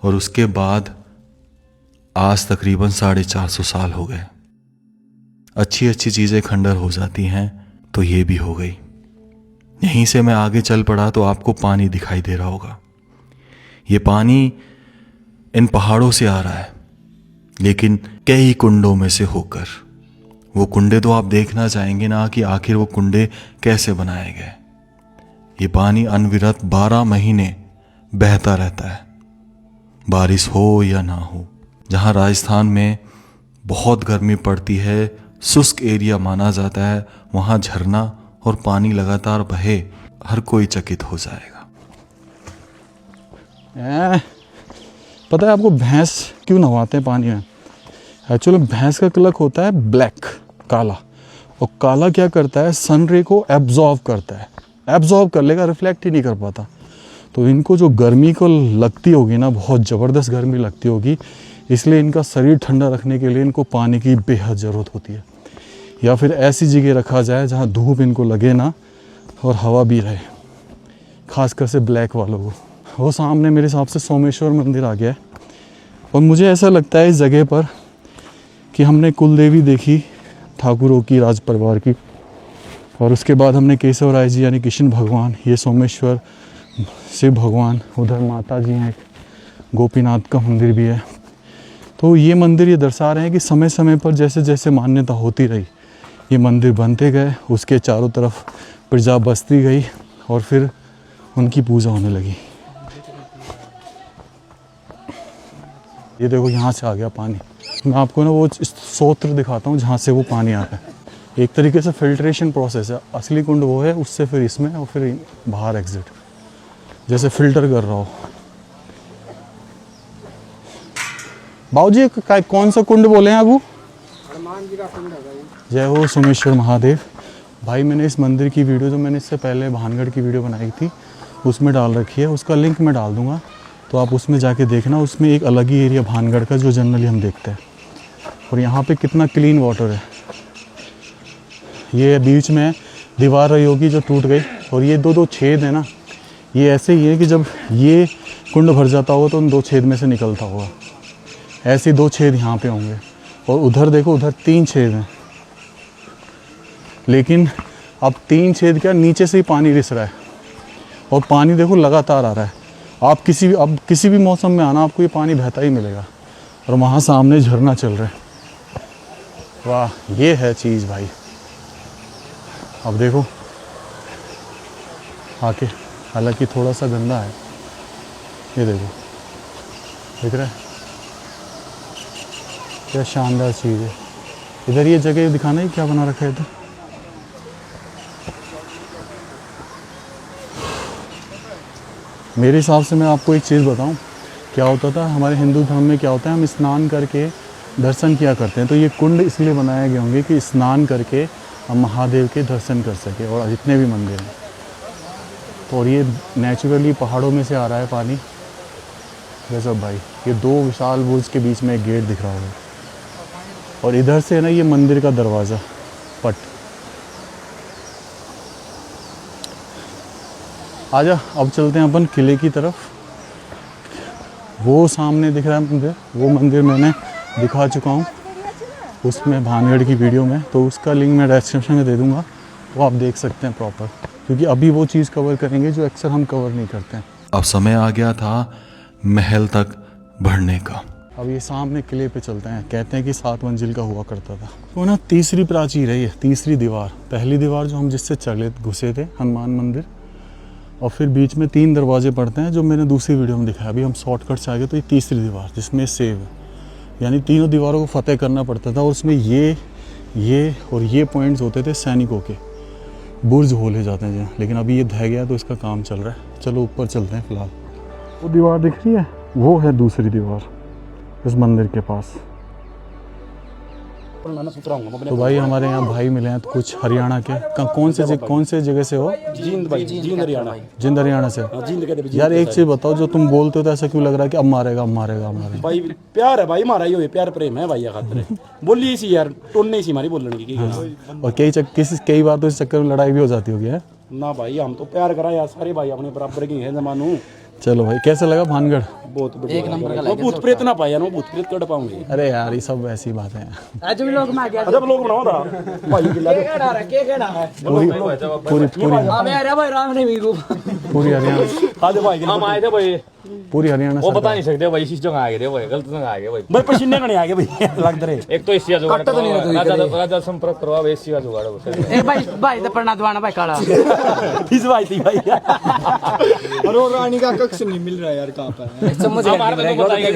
और उसके बाद आज तकरीबन 450 साल हो गए। अच्छी अच्छी चीज़ें खंडर हो जाती हैं, तो ये भी हो गई। यहीं से मैं आगे चल पड़ा तो आपको पानी दिखाई दे रहा होगा। ये पानी इन पहाड़ों से आ रहा है, लेकिन कई कुंडों में से होकर। वो कुंडे तो आप देखना चाहेंगे ना कि आखिर वो कुंडे कैसे बनाए गए। ये पानी अनविरत 12 महीने बहता रहता है, बारिश हो या ना हो। जहाँ राजस्थान में बहुत गर्मी पड़ती है, शुष्क एरिया माना जाता है, वहाँ झरना और पानी लगातार बहे, हर कोई चकित हो जाएगा। पता है आपको भैंस क्यों नहवाते हैं पानी में? एक्चुअली भैंस का कलर होता है ब्लैक, काला। और काला क्या करता है, सन रे को एब्जॉर्व करता है। एब्जॉर्व कर लेगा, रिफ्लेक्ट ही नहीं कर पाता। तो इनको जो गर्मी को लगती होगी ना, बहुत ज़बरदस्त गर्मी लगती होगी, इसलिए इनका शरीर ठंडा रखने के लिए इनको पानी की बेहद ज़रूरत होती है। या फिर ऐसी जगह रखा जाए जहाँ धूप इनको लगे ना और हवा भी रहे, खासकर से ब्लैक वालों को। वो सामने मेरे हिसाब से सोमेश्वर मंदिर आ गया है। और मुझे ऐसा लगता है इस जगह पर कि हमने कुलदेवी देखी ठाकुरों की, राज परिवार की, और उसके बाद हमने केशव राय जी यानी कृष्ण भगवान, ये सोमेश्वर शिव भगवान, उधर माता जी हैं, गोपीनाथ का मंदिर भी है। तो ये मंदिर ये दर्शा रहे हैं कि समय समय पर जैसे जैसे मान्यता होती रही, ये मंदिर बनते गए, उसके चारों तरफ प्रजा बसती गई और फिर उनकी पूजा होने लगी। ये देखो यहाँ से आ गया पानी। मैं आपको ना वो स्रोत दिखाता हूँ जहाँ से वो पानी आता है। एक तरीके से फिल्ट्रेशन प्रोसेस है। असली कुंड वो है, उससे फिर इसमें और फिर बाहर एग्जिट, जैसे फिल्टर कर रहा हो। बाबूजी कौन सा कुंड बोले हैं आपको? हनुमान जी का कुंड है भाई। जय हो सोमेश्वर महादेव। भाई मैंने इस मंदिर की वीडियो जो मैंने इससे पहले भानगढ़ की वीडियो बनाई थी उसमें डाल रखी है, उसका लिंक मैं डाल दूंगा, तो आप उसमें जाके देखना। उसमें एक अलग ही एरिया भानगढ़ का जो जनरली हम देखते हैं। और यहाँ पे कितना क्लीन वाटर है। ये बीच में दीवार रही होगी जो टूट गई, और ये दो छेद है ना, ये ऐसे ही है कि जब ये कुंड भर जाता होगा तो उन 2 छेद में से निकलता होगा। ऐसे 2 छेद यहाँ पे होंगे, और उधर देखो, उधर 3 छेद हैं। लेकिन अब 3 छेद क्या, नीचे से ही पानी रिस रहा है, और पानी देखो लगातार आ रहा है। आप किसी भी मौसम में आना, आपको ये पानी बहता ही मिलेगा। और वहाँ सामने झरना चल रहा है। वाह, ये है चीज़ भाई। अब देखो आके, हालांकि थोड़ा सा गंदा है, ये देखो, दिख रहा है क्या शानदार चीज़ है। इधर ये जगह दिखाना है क्या बना रखा है इधर। मेरे हिसाब से मैं आपको एक चीज़ बताऊं, क्या होता था हमारे हिंदू धर्म में, क्या होता है हम स्नान करके दर्शन किया करते हैं। तो ये कुंड इसलिए बनाए गए होंगे कि स्नान करके हम महादेव के दर्शन कर सके, और जितने भी मंदिर हैं। तो और ये नेचुरली पहाड़ों में से आ रहा है पानी। गजब भाई। ये 2 विशाल बुर्ज के बीच में एक गेट दिख रहा होगा, और इधर से है ना ये मंदिर का दरवाज़ा, पट। आजा, अब चलते हैं अपन किले की तरफ। वो सामने दिख रहा है मंदिर, वो मंदिर मैंने दिखा चुका हूँ उसमें भानगढ़ की वीडियो में, तो उसका लिंक मैं डिस्क्रिप्शन में दे दूँगा, वो आप देख सकते हैं प्रॉपर। क्योंकि अभी वो चीज़ कवर करेंगे जो अक्सर हम कवर नहीं करते हैं। अब समय आ गया था महल तक बढ़ने का। अब ये सामने किले पे चलते हैं। कहते हैं कि 7 मंजिल का हुआ करता था। वो ना तीसरी प्राचीर है, ये तीसरी दीवार। पहली दीवार जो हम जिससे चले घुसे थे, हनुमान मंदिर, और फिर बीच में 3 दरवाजे पड़ते हैं जो मैंने दूसरी वीडियो में दिखाया। अभी हम शॉर्टकट से आ गए, तो ये तीसरी दीवार जिसमें सेव है, यानी तीनों दीवारों को फतेह करना पड़ता था। और उसमें ये और ये पॉइंट्स होते थे सैनिकों के, बुर्ज बोले जाते हैं जी। लेकिन अभी ये ढह गया तो इसका काम चल रहा है। चलो ऊपर चलते हैं फिलहाल। वो दीवार दिख रही है, वो है दूसरी दीवार इस मंदिर के पास। तो भाई हमारे यहाँ भाई मिले हैं, तो कुछ हरियाणा के। कौन से जगह से हो? जिंद हरियाणा से। यार एक चीज बताओ, जो तुम बोलते हो तो ऐसा क्यों लग रहा है कि अब मारेगा भाई? प्यार है भाई, मारा ही हो, प्यार प्रेम है भाई खातिर। बोली सी यार, टोन सी हमारी बोलने की। और कई बार तो इस चक्कर में लड़ाई भी हो जाती होगी है ना भाई। हम तो प्यार करा यार, सारे भाई अपने बराबर के हैं जमानू। चलो भाई, कैसा लगा भानगढ़? बहुत बढ़िया, एक नंबर का। वो भूत प्रेत ना पाया ना, वो भूत प्रेत कर पाऊंगे। अरे यार ये सब ऐसी बातें हैं। आज भी लोग में गया अच्छा लोग बनाओ था भाई गिल्ला के कहना है पूरी हमें अरे भाई राम ने भी पूरी हरियाणा, आज भाई हम आए थे भाई, पूरी हरियाणा वो बता सरकार। नहीं सकते भाई इस जगह आ गए थे भाई, गलत जगह आ गए भाई। भाई पसीने कने आ गए भाई लग रहे। एक तो इसी जुगाड़ राजा संपर्क करवा इसी का जुगाड़ हो सकता है। ए भाई भाई तो पढ़ना दवाना भाई काला इस भाई थी भाई और वो रानी का कक्ष नहीं मिल रहा यार, कहाँ पर है? समझ हमारे तो बताइए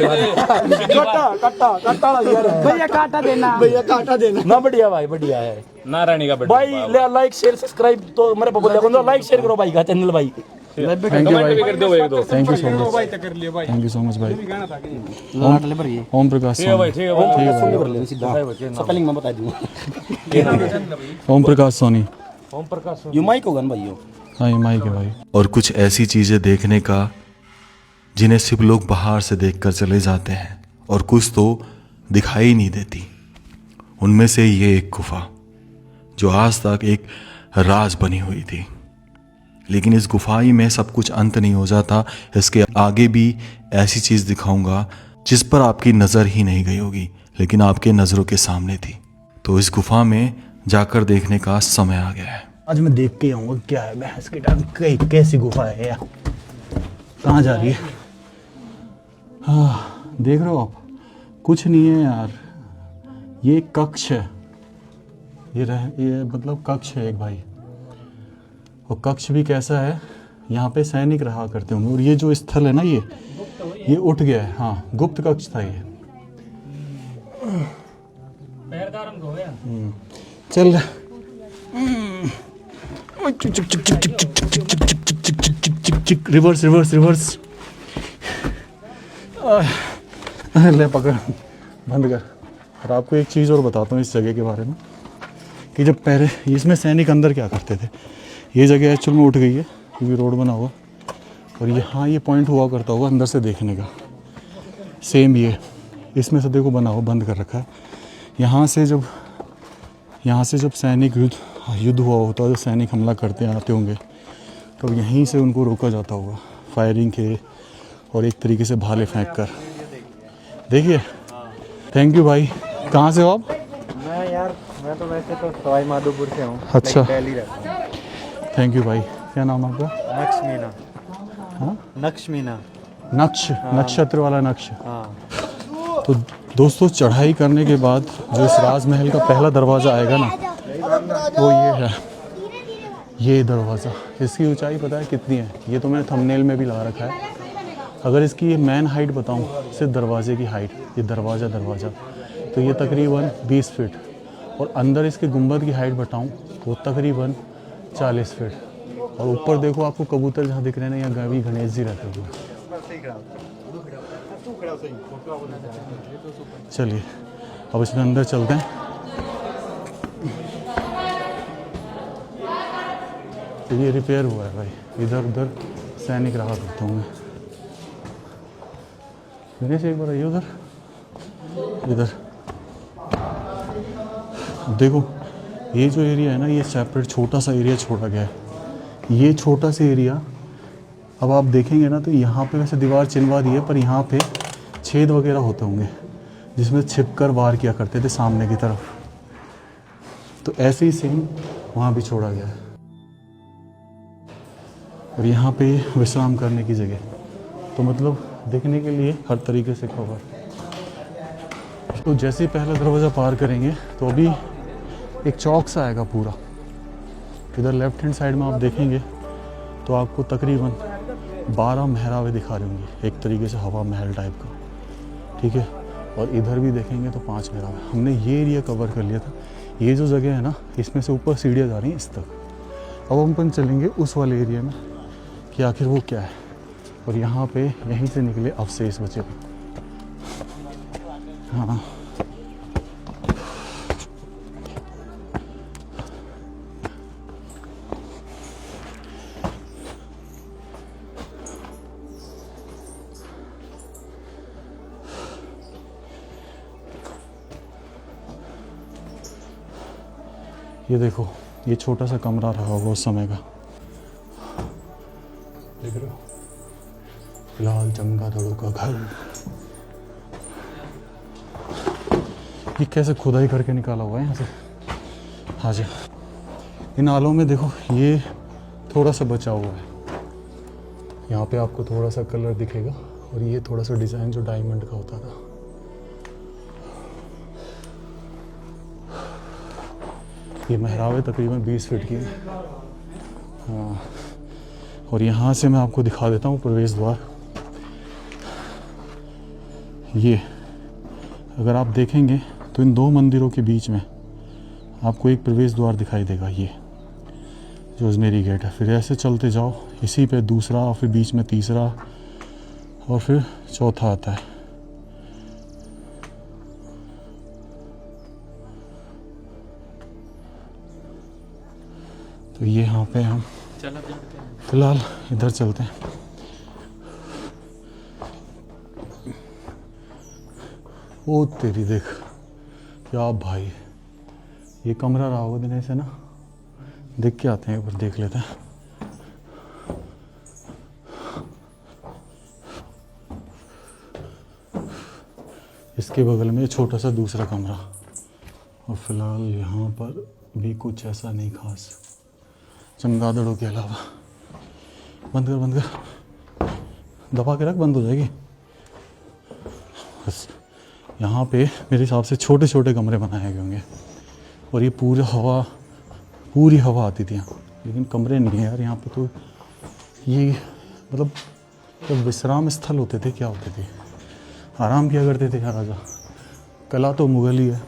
कट्टा लग यार भैया काटा देना भैया काटा देना। ना। बढ़िया भाई बढ़िया है नारायणी का भाई। लाइक शेयर सब्सक्राइब तो मेरे बबुल को लाइक शेयर करो भाई का चैनल भाई। थैंक यू कमेंट भी भाई, कर दो एक दो। थैंक यू सो मच, भाई तक कर लिया भाई। थैंक यू सो मच भाई। लाडले पर ये ओम प्रकाश ठीक है भाई, सोनी, ठीक है ठीक है भाई। स्पेलिंग मैं बता दूं। ओम प्रकाश सोनी। ओम प्रकाश यू माइक होगा ना भाई यो। हाँ ये माइक है भाई। और कुछ ऐसी चीजें देखने का जिन्हें सिर्फ लोग बाहर से देखकर चले जाते हैं, और कुछ तो दिखाई ही नहीं देती। उनमें से ये एक गुफा जो आज तक एक राज बनी हुई थी, लेकिन इस गुफाई में सब कुछ अंत नहीं हो जाता। इसके आगे भी ऐसी चीज दिखाऊंगा जिस पर आपकी नजर ही नहीं गई होगी, लेकिन आपके नजरों के सामने थी। तो इस गुफा में जाकर देखने का समय आ गया है। आज मैं देख के आऊंगा क्या है भैंस के टाइम, कैसी गुफा है यार, कहाँ जा रही है। हाँ देख रहे हो आप, कुछ नहीं है यार, ये एक कक्ष है। ये मतलब कक्ष है एक भाई। और कक्ष भी कैसा है, यहाँ पे सैनिक रहा करते होंगे। और ये जो स्थल है ना, ये उठ गया है। हाँ गुप्त कक्ष था ये। चल रिवर्स रिवर्स रिवर्स। ले पकड़, बंद कर। और आपको एक चीज़ और बताता हूँ इस जगह के बारे में, कि जब पहले इसमें सैनिक अंदर क्या करते थे। ये जगह एक्चुअल में उठ गई है क्योंकि रोड बना हुआ, और यहाँ ये पॉइंट हुआ करता होगा अंदर से देखने का। सेम ये इसमें से देखो बना हुआ, बंद कर रखा है। यहाँ से जब सैनिक युद्ध हुआ होता है, जो सैनिक हमला करते आते होंगे, तो यहीं से उनको रोका जाता होगा फायरिंग के, और एक तरीके से भाले फेंक कर। देखिए, थैंक यू भाई। कहाँ से हो आप? मैं तो वैसे तो सवाई माधोपुर से हूँ। अच्छा, दिल्ली रहता हूँ। थैंक यू भाई। क्या नाम आपका? नक्शमीना। हाँ नक्शमीना। नक्षत्र वाला नक्श। हाँ। तो दोस्तों, चढ़ाई करने के बाद जो इस राजमहल का पहला दरवाज़ा आएगा ना, वो ये है, ये दरवाज़ा। इसकी ऊंचाई पता है कितनी है? ये तो मैंने थंबनेल में भी लगा रखा है। अगर इसकी मेन हाइट बताऊं, सिर्फ दरवाजे की हाइट, ये दरवाज़ा तो ये तकरीबन 20 फीट। और अंदर इसके गुंबद की हाइट बताऊं तो तकरीबन 40 फीट। और ऊपर देखो, आपको कबूतर जहाँ दिख रहे हैं ना, यहाँ गावी गणेश जी रहते हुए। चलिए अब इसमें अंदर चलते हैं। तो ये रिपेयर हुआ है भाई, इधर उधर सैनिक रहा करते होंगे। गणेश एक बार आइए उधर, इधर देखो। ये जो एरिया है ना, ये सेपरेट छोटा सा एरिया छोड़ा गया है। ये छोटा सा एरिया अब आप देखेंगे ना, तो यहाँ पे वैसे दीवार चिनवा दी है, पर यहाँ पे छेद वगैरह होते होंगे जिसमें छिपकर वार किया करते थे सामने की तरफ। तो ऐसे ही सेम वहाँ भी छोड़ा गया है। और यहाँ पे विश्राम करने की जगह, तो मतलब देखने के लिए हर तरीके से कवर। तो जैसे ही पहला दरवाज़ा पार करेंगे तो अभी एक चौक सा आएगा पूरा। इधर लेफ्ट हैंड साइड में आप देखेंगे तो आपको तकरीबन 12 मेहराबें दिखा रही होंगी, एक तरीके से हवा महल टाइप का, ठीक है। और इधर भी देखेंगे तो 5 मेहराबें। हमने ये एरिया कवर कर लिया था। ये जो जगह है ना, इसमें से ऊपर सीढ़ियाँ जा रही हैं इस तक। अब हम अपन चलेंगे उस वाले एरिया में कि आखिर वो क्या है। और यहाँ पे यहीं से निकले अवशेष बचे। हाँ, ये देखो, ये छोटा सा कमरा रहा होगा उस समय का, देख रहे हो। फिलहाल चमगादड़ों का घर। ये कैसे खुदाई करके निकाला हुआ है यहाँ से। हाँ जी, इन नालों में देखो ये थोड़ा सा बचा हुआ है, यहाँ पे आपको थोड़ा सा कलर दिखेगा और ये थोड़ा सा डिज़ाइन जो डायमंड का होता था। ये मेहराब है, तकरीबन 20 फीट की है। हाँ, और यहाँ से मैं आपको दिखा देता हूँ प्रवेश द्वार। ये अगर आप देखेंगे तो इन दो मंदिरों के बीच में आपको एक प्रवेश द्वार दिखाई देगा, ये जो अजमेरी गेट है। फिर ऐसे चलते जाओ, इसी पे दूसरा, फिर बीच में तीसरा और फिर चौथा आता है। तो ये यहाँ पे हम फिलहाल इधर चलते हैं। ओ तेरी देख क्या भाई, ये कमरा रहा होगा दिनेश है ना, देख के आते हैं, एक बार देख लेते हैं। इसके बगल में छोटा सा दूसरा कमरा, और फिलहाल यहाँ पर भी कुछ ऐसा नहीं खास चमगादड़ों के अलावा। बंद कर, बंद कर, दबा के रख, बंद हो जाएगी। बस यहाँ पे मेरे हिसाब से छोटे छोटे कमरे बनाए गए होंगे, और ये पूरी हवा आती थी यहाँ, लेकिन कमरे नहीं है यार यहाँ पे। तो ये मतलब जब विश्राम स्थल होते थे, क्या होते थे, आराम किया करते थे यार राजा। कला तो मुगल ही है,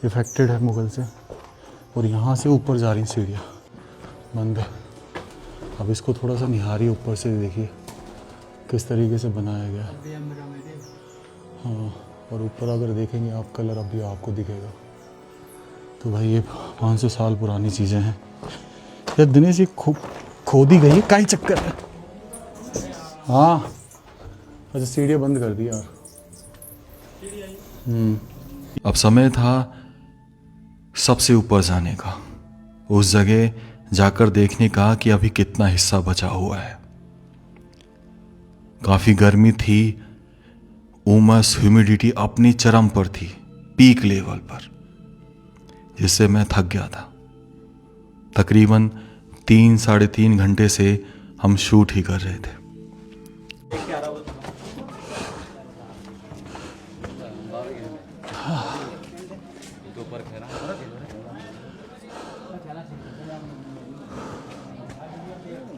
इफेक्टेड है मुगल से। और यहाँ से ऊपर जा रही सीढ़ियाँ, बंद है। अब इसको थोड़ा सा निहारी ऊपर से, देखिए किस तरीके से बनाया गया है। हाँ, और ऊपर अगर देखेंगे आप कलर अभी आपको दिखेगा। तो भाई ये 500 साल पुरानी चीज़ें हैं यार। दिनेश ये खोदी गई है, काई चक्कर है। हाँ अच्छा, सीढ़ियाँ बंद कर दी यार। अब समय था सबसे ऊपर जाने का, उस जगह जाकर देखने का कि अभी कितना हिस्सा बचा हुआ है। काफी गर्मी थी, उमस, ह्यूमिडिटी अपनी चरम पर थी, पीक लेवल पर, जिससे मैं थक गया था। तकरीबन 3-3.5 घंटे से हम शूट ही कर रहे थे।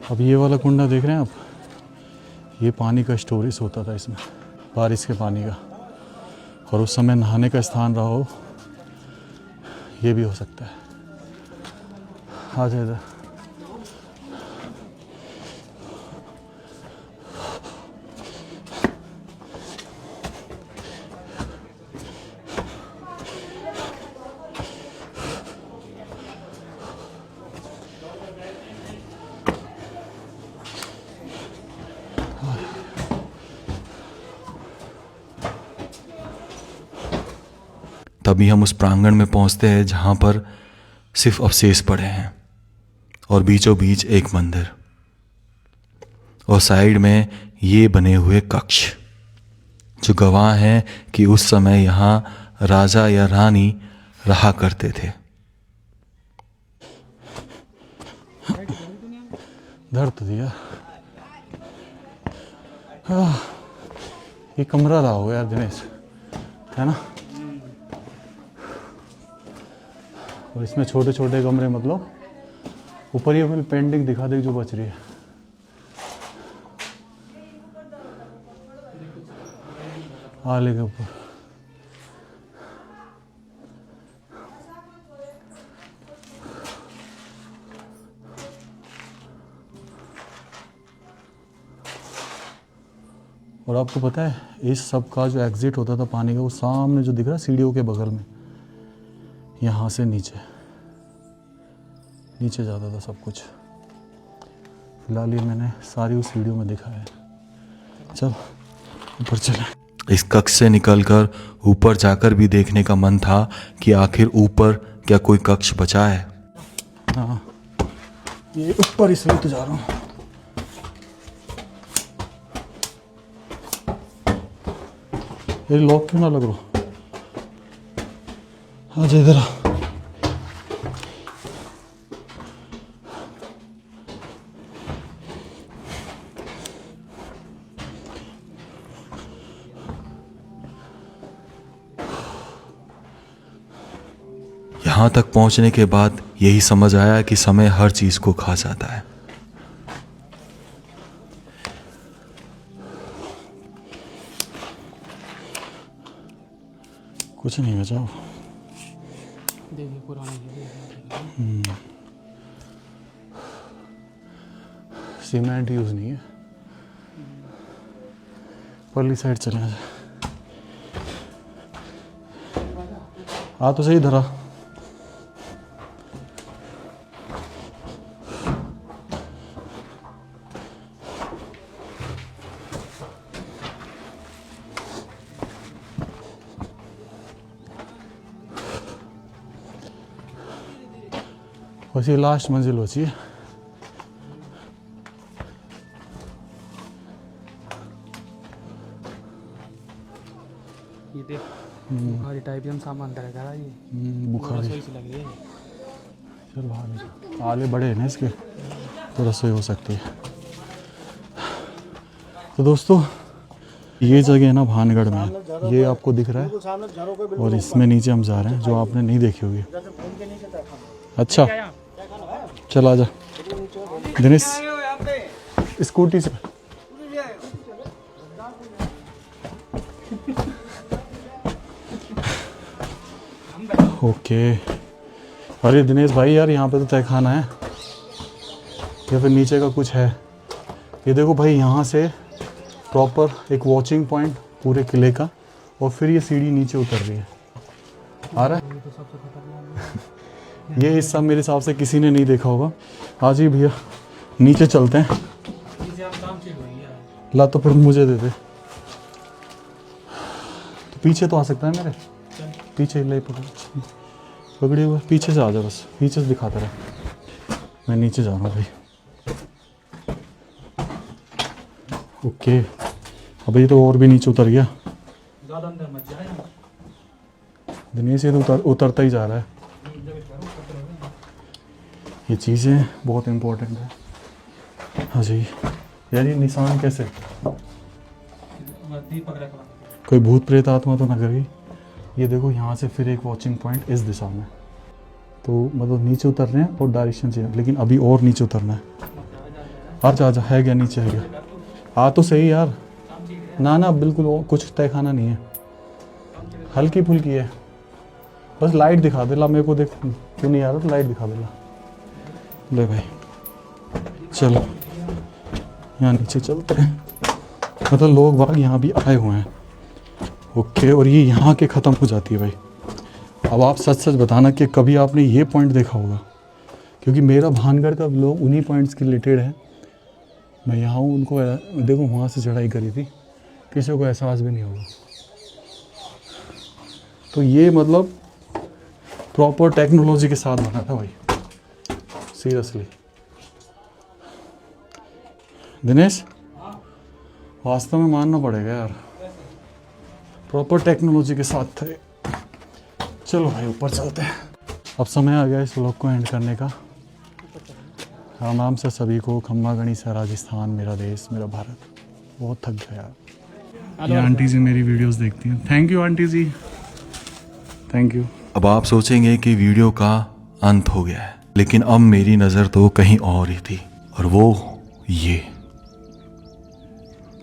अब ये वाला कुंडा देख रहे हैं आप, ये पानी का स्टोरेज होता था इसमें, बारिश के पानी का। और उस समय नहाने का स्थान रहा हो, ये भी हो सकता है। आ जाए इधर। तभी हम उस प्रांगण में पहुंचते हैं जहां पर सिर्फ अवशेष पड़े हैं, और बीचों बीच एक मंदिर, और साइड में ये बने हुए कक्ष जो गवाह हैं कि उस समय यहाँ राजा या रानी रहा करते थे। धर तो दिया। ये कमरा रहा हो यार दिनेश, है ना। और इसमें छोटे छोटे कमरे, मतलब ऊपर ही अपनी पेंटिंग दिखा दे जो बच रही है। आले के ऊपर और आपको पता है इस सब का जो एग्जिट होता था पानी का, वो सामने जो दिख रहा है सीढ़ियों के बगल में, यहाँ से नीचे जाता था सब कुछ। फिलहाल ये मैंने सारी उस वीडियो में दिखा है। चल ऊपर चले। इस कक्ष से निकलकर ऊपर जाकर भी देखने का मन था कि आखिर ऊपर क्या कोई कक्ष बचा है। हाँ, ये ऊपर इसलिए तो जा रहा हूँ। ये लॉक क्यों ना लग रहा? आजा इधर आ। यहाँ तक पहुँचने के बाद यही समझ आया कि समय हर चीज़ को खा जाता है। कुछ नहीं बचाओ। देखिए पुराने सीमेंट यूज़ नहीं है। परली साइड चले जा। आ तो सही धरा। बस ये लास्ट मंजिल बची है। ये देख बुखारी टाइप ही हम सामान रहेगा ये बुखारी रसोई सी लग रही है। चल बाहर आले बड़े हैं ना इसके, तो रसोई हो सकती है। तो दोस्तों ये जगह है ना भानगढ़ में, ये आपको दिख रहा है और इसमें नीचे हम जा रहे हैं जो आपने नहीं देखी होगी। अच्छा चल आजा दिनेश स्कूटी से। ओके अरे दिनेश भाई यार यहाँ पे तो तहखाना है या फिर नीचे का कुछ है? ये देखो भाई यहाँ से प्रॉपर एक वॉचिंग पॉइंट पूरे किले का, और फिर ये सीढ़ी नीचे उतर रही है। आ रहा है ये हिस्सा मेरे हिसाब से किसी ने नहीं देखा होगा। आज ही भैया नीचे चलते हैं। ला तो फिर मुझे दे दे। तो पीछे तो आ सकता है मेरे पीछे, ले पकड़े हुए पीछे से आ जा, बस पीछे से दिखाता रहा। मैं नीचे जा रहा हूँ भाई। ओके अब ये तो और भी नीचे उतर गया। दिनेश ये तो उतरता ही जा रहा है। ये चीज़ें बहुत इम्पोर्टेंट है। हाँ जी यार ये निशान कैसे, कोई भूत प्रेत आत्मा तो ना करेगी? ये देखो यहाँ से फिर एक वॉचिंग पॉइंट इस दिशा में, तो मतलब नीचे उतर रहे हैं और डायरेक्शन चेंज, लेकिन अभी और नीचे उतरना है। आजा आजा है क्या नीचे है क्या? आ तो सही यार। ना ना बिल्कुल कुछ तहखाना नहीं है, हल्की फुल्की है। बस लाइट दिखा दे ला मेरे को, देख क्यों नहीं आ रहा तो लाइट दिखा दे ला। ले भाई चलो यहाँ नीचे चलते हैं। मतलब लोग बाग यहाँ भी आए हुए हैं। ओके और ये यहाँ के ख़त्म हो जाती है भाई। अब आप सच सच बताना कि कभी आपने ये पॉइंट देखा होगा, क्योंकि मेरा भानगढ़ का लोग उन्हीं पॉइंट्स के रिलेटेड है। मैं यहाँ हूँ, उनको देखो वहाँ से चढ़ाई करी थी, किसी को एहसास भी नहीं होगा। तो ये मतलब प्रॉपर टेक्नोलॉजी के साथ बना था भाई, सीरियसली। दिनेश वास्तव में मानना पड़ेगा यार, प्रॉपर टेक्नोलॉजी के साथ थे। चलो भाई ऊपर चलते हैं। अब समय आ गया इस व्लॉग को एंड करने का। राम राम से सभी को। खम्बा गणिसा राजस्थान मेरा देश मेरा भारत। बहुत थक गया यार। ये आंटी जी मेरी वीडियोस देखती हैं। Thank you aunty ji, thank you. अब आप सोचेंगे कि वीडियो का अंत हो गया है, लेकिन अब मेरी नज़र तो कहीं और ही थी, और वो ये।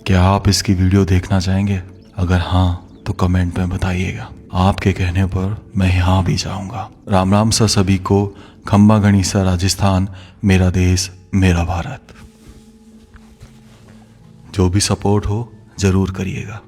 क्या आप इसकी वीडियो देखना चाहेंगे? अगर हाँ तो कमेंट में बताइएगा। आपके कहने पर मैं यहाँ भी जाऊँगा। राम राम सा सभी को। खम्बा गणिसा राजस्थान मेरा देश मेरा भारत। जो भी सपोर्ट हो ज़रूर करिएगा।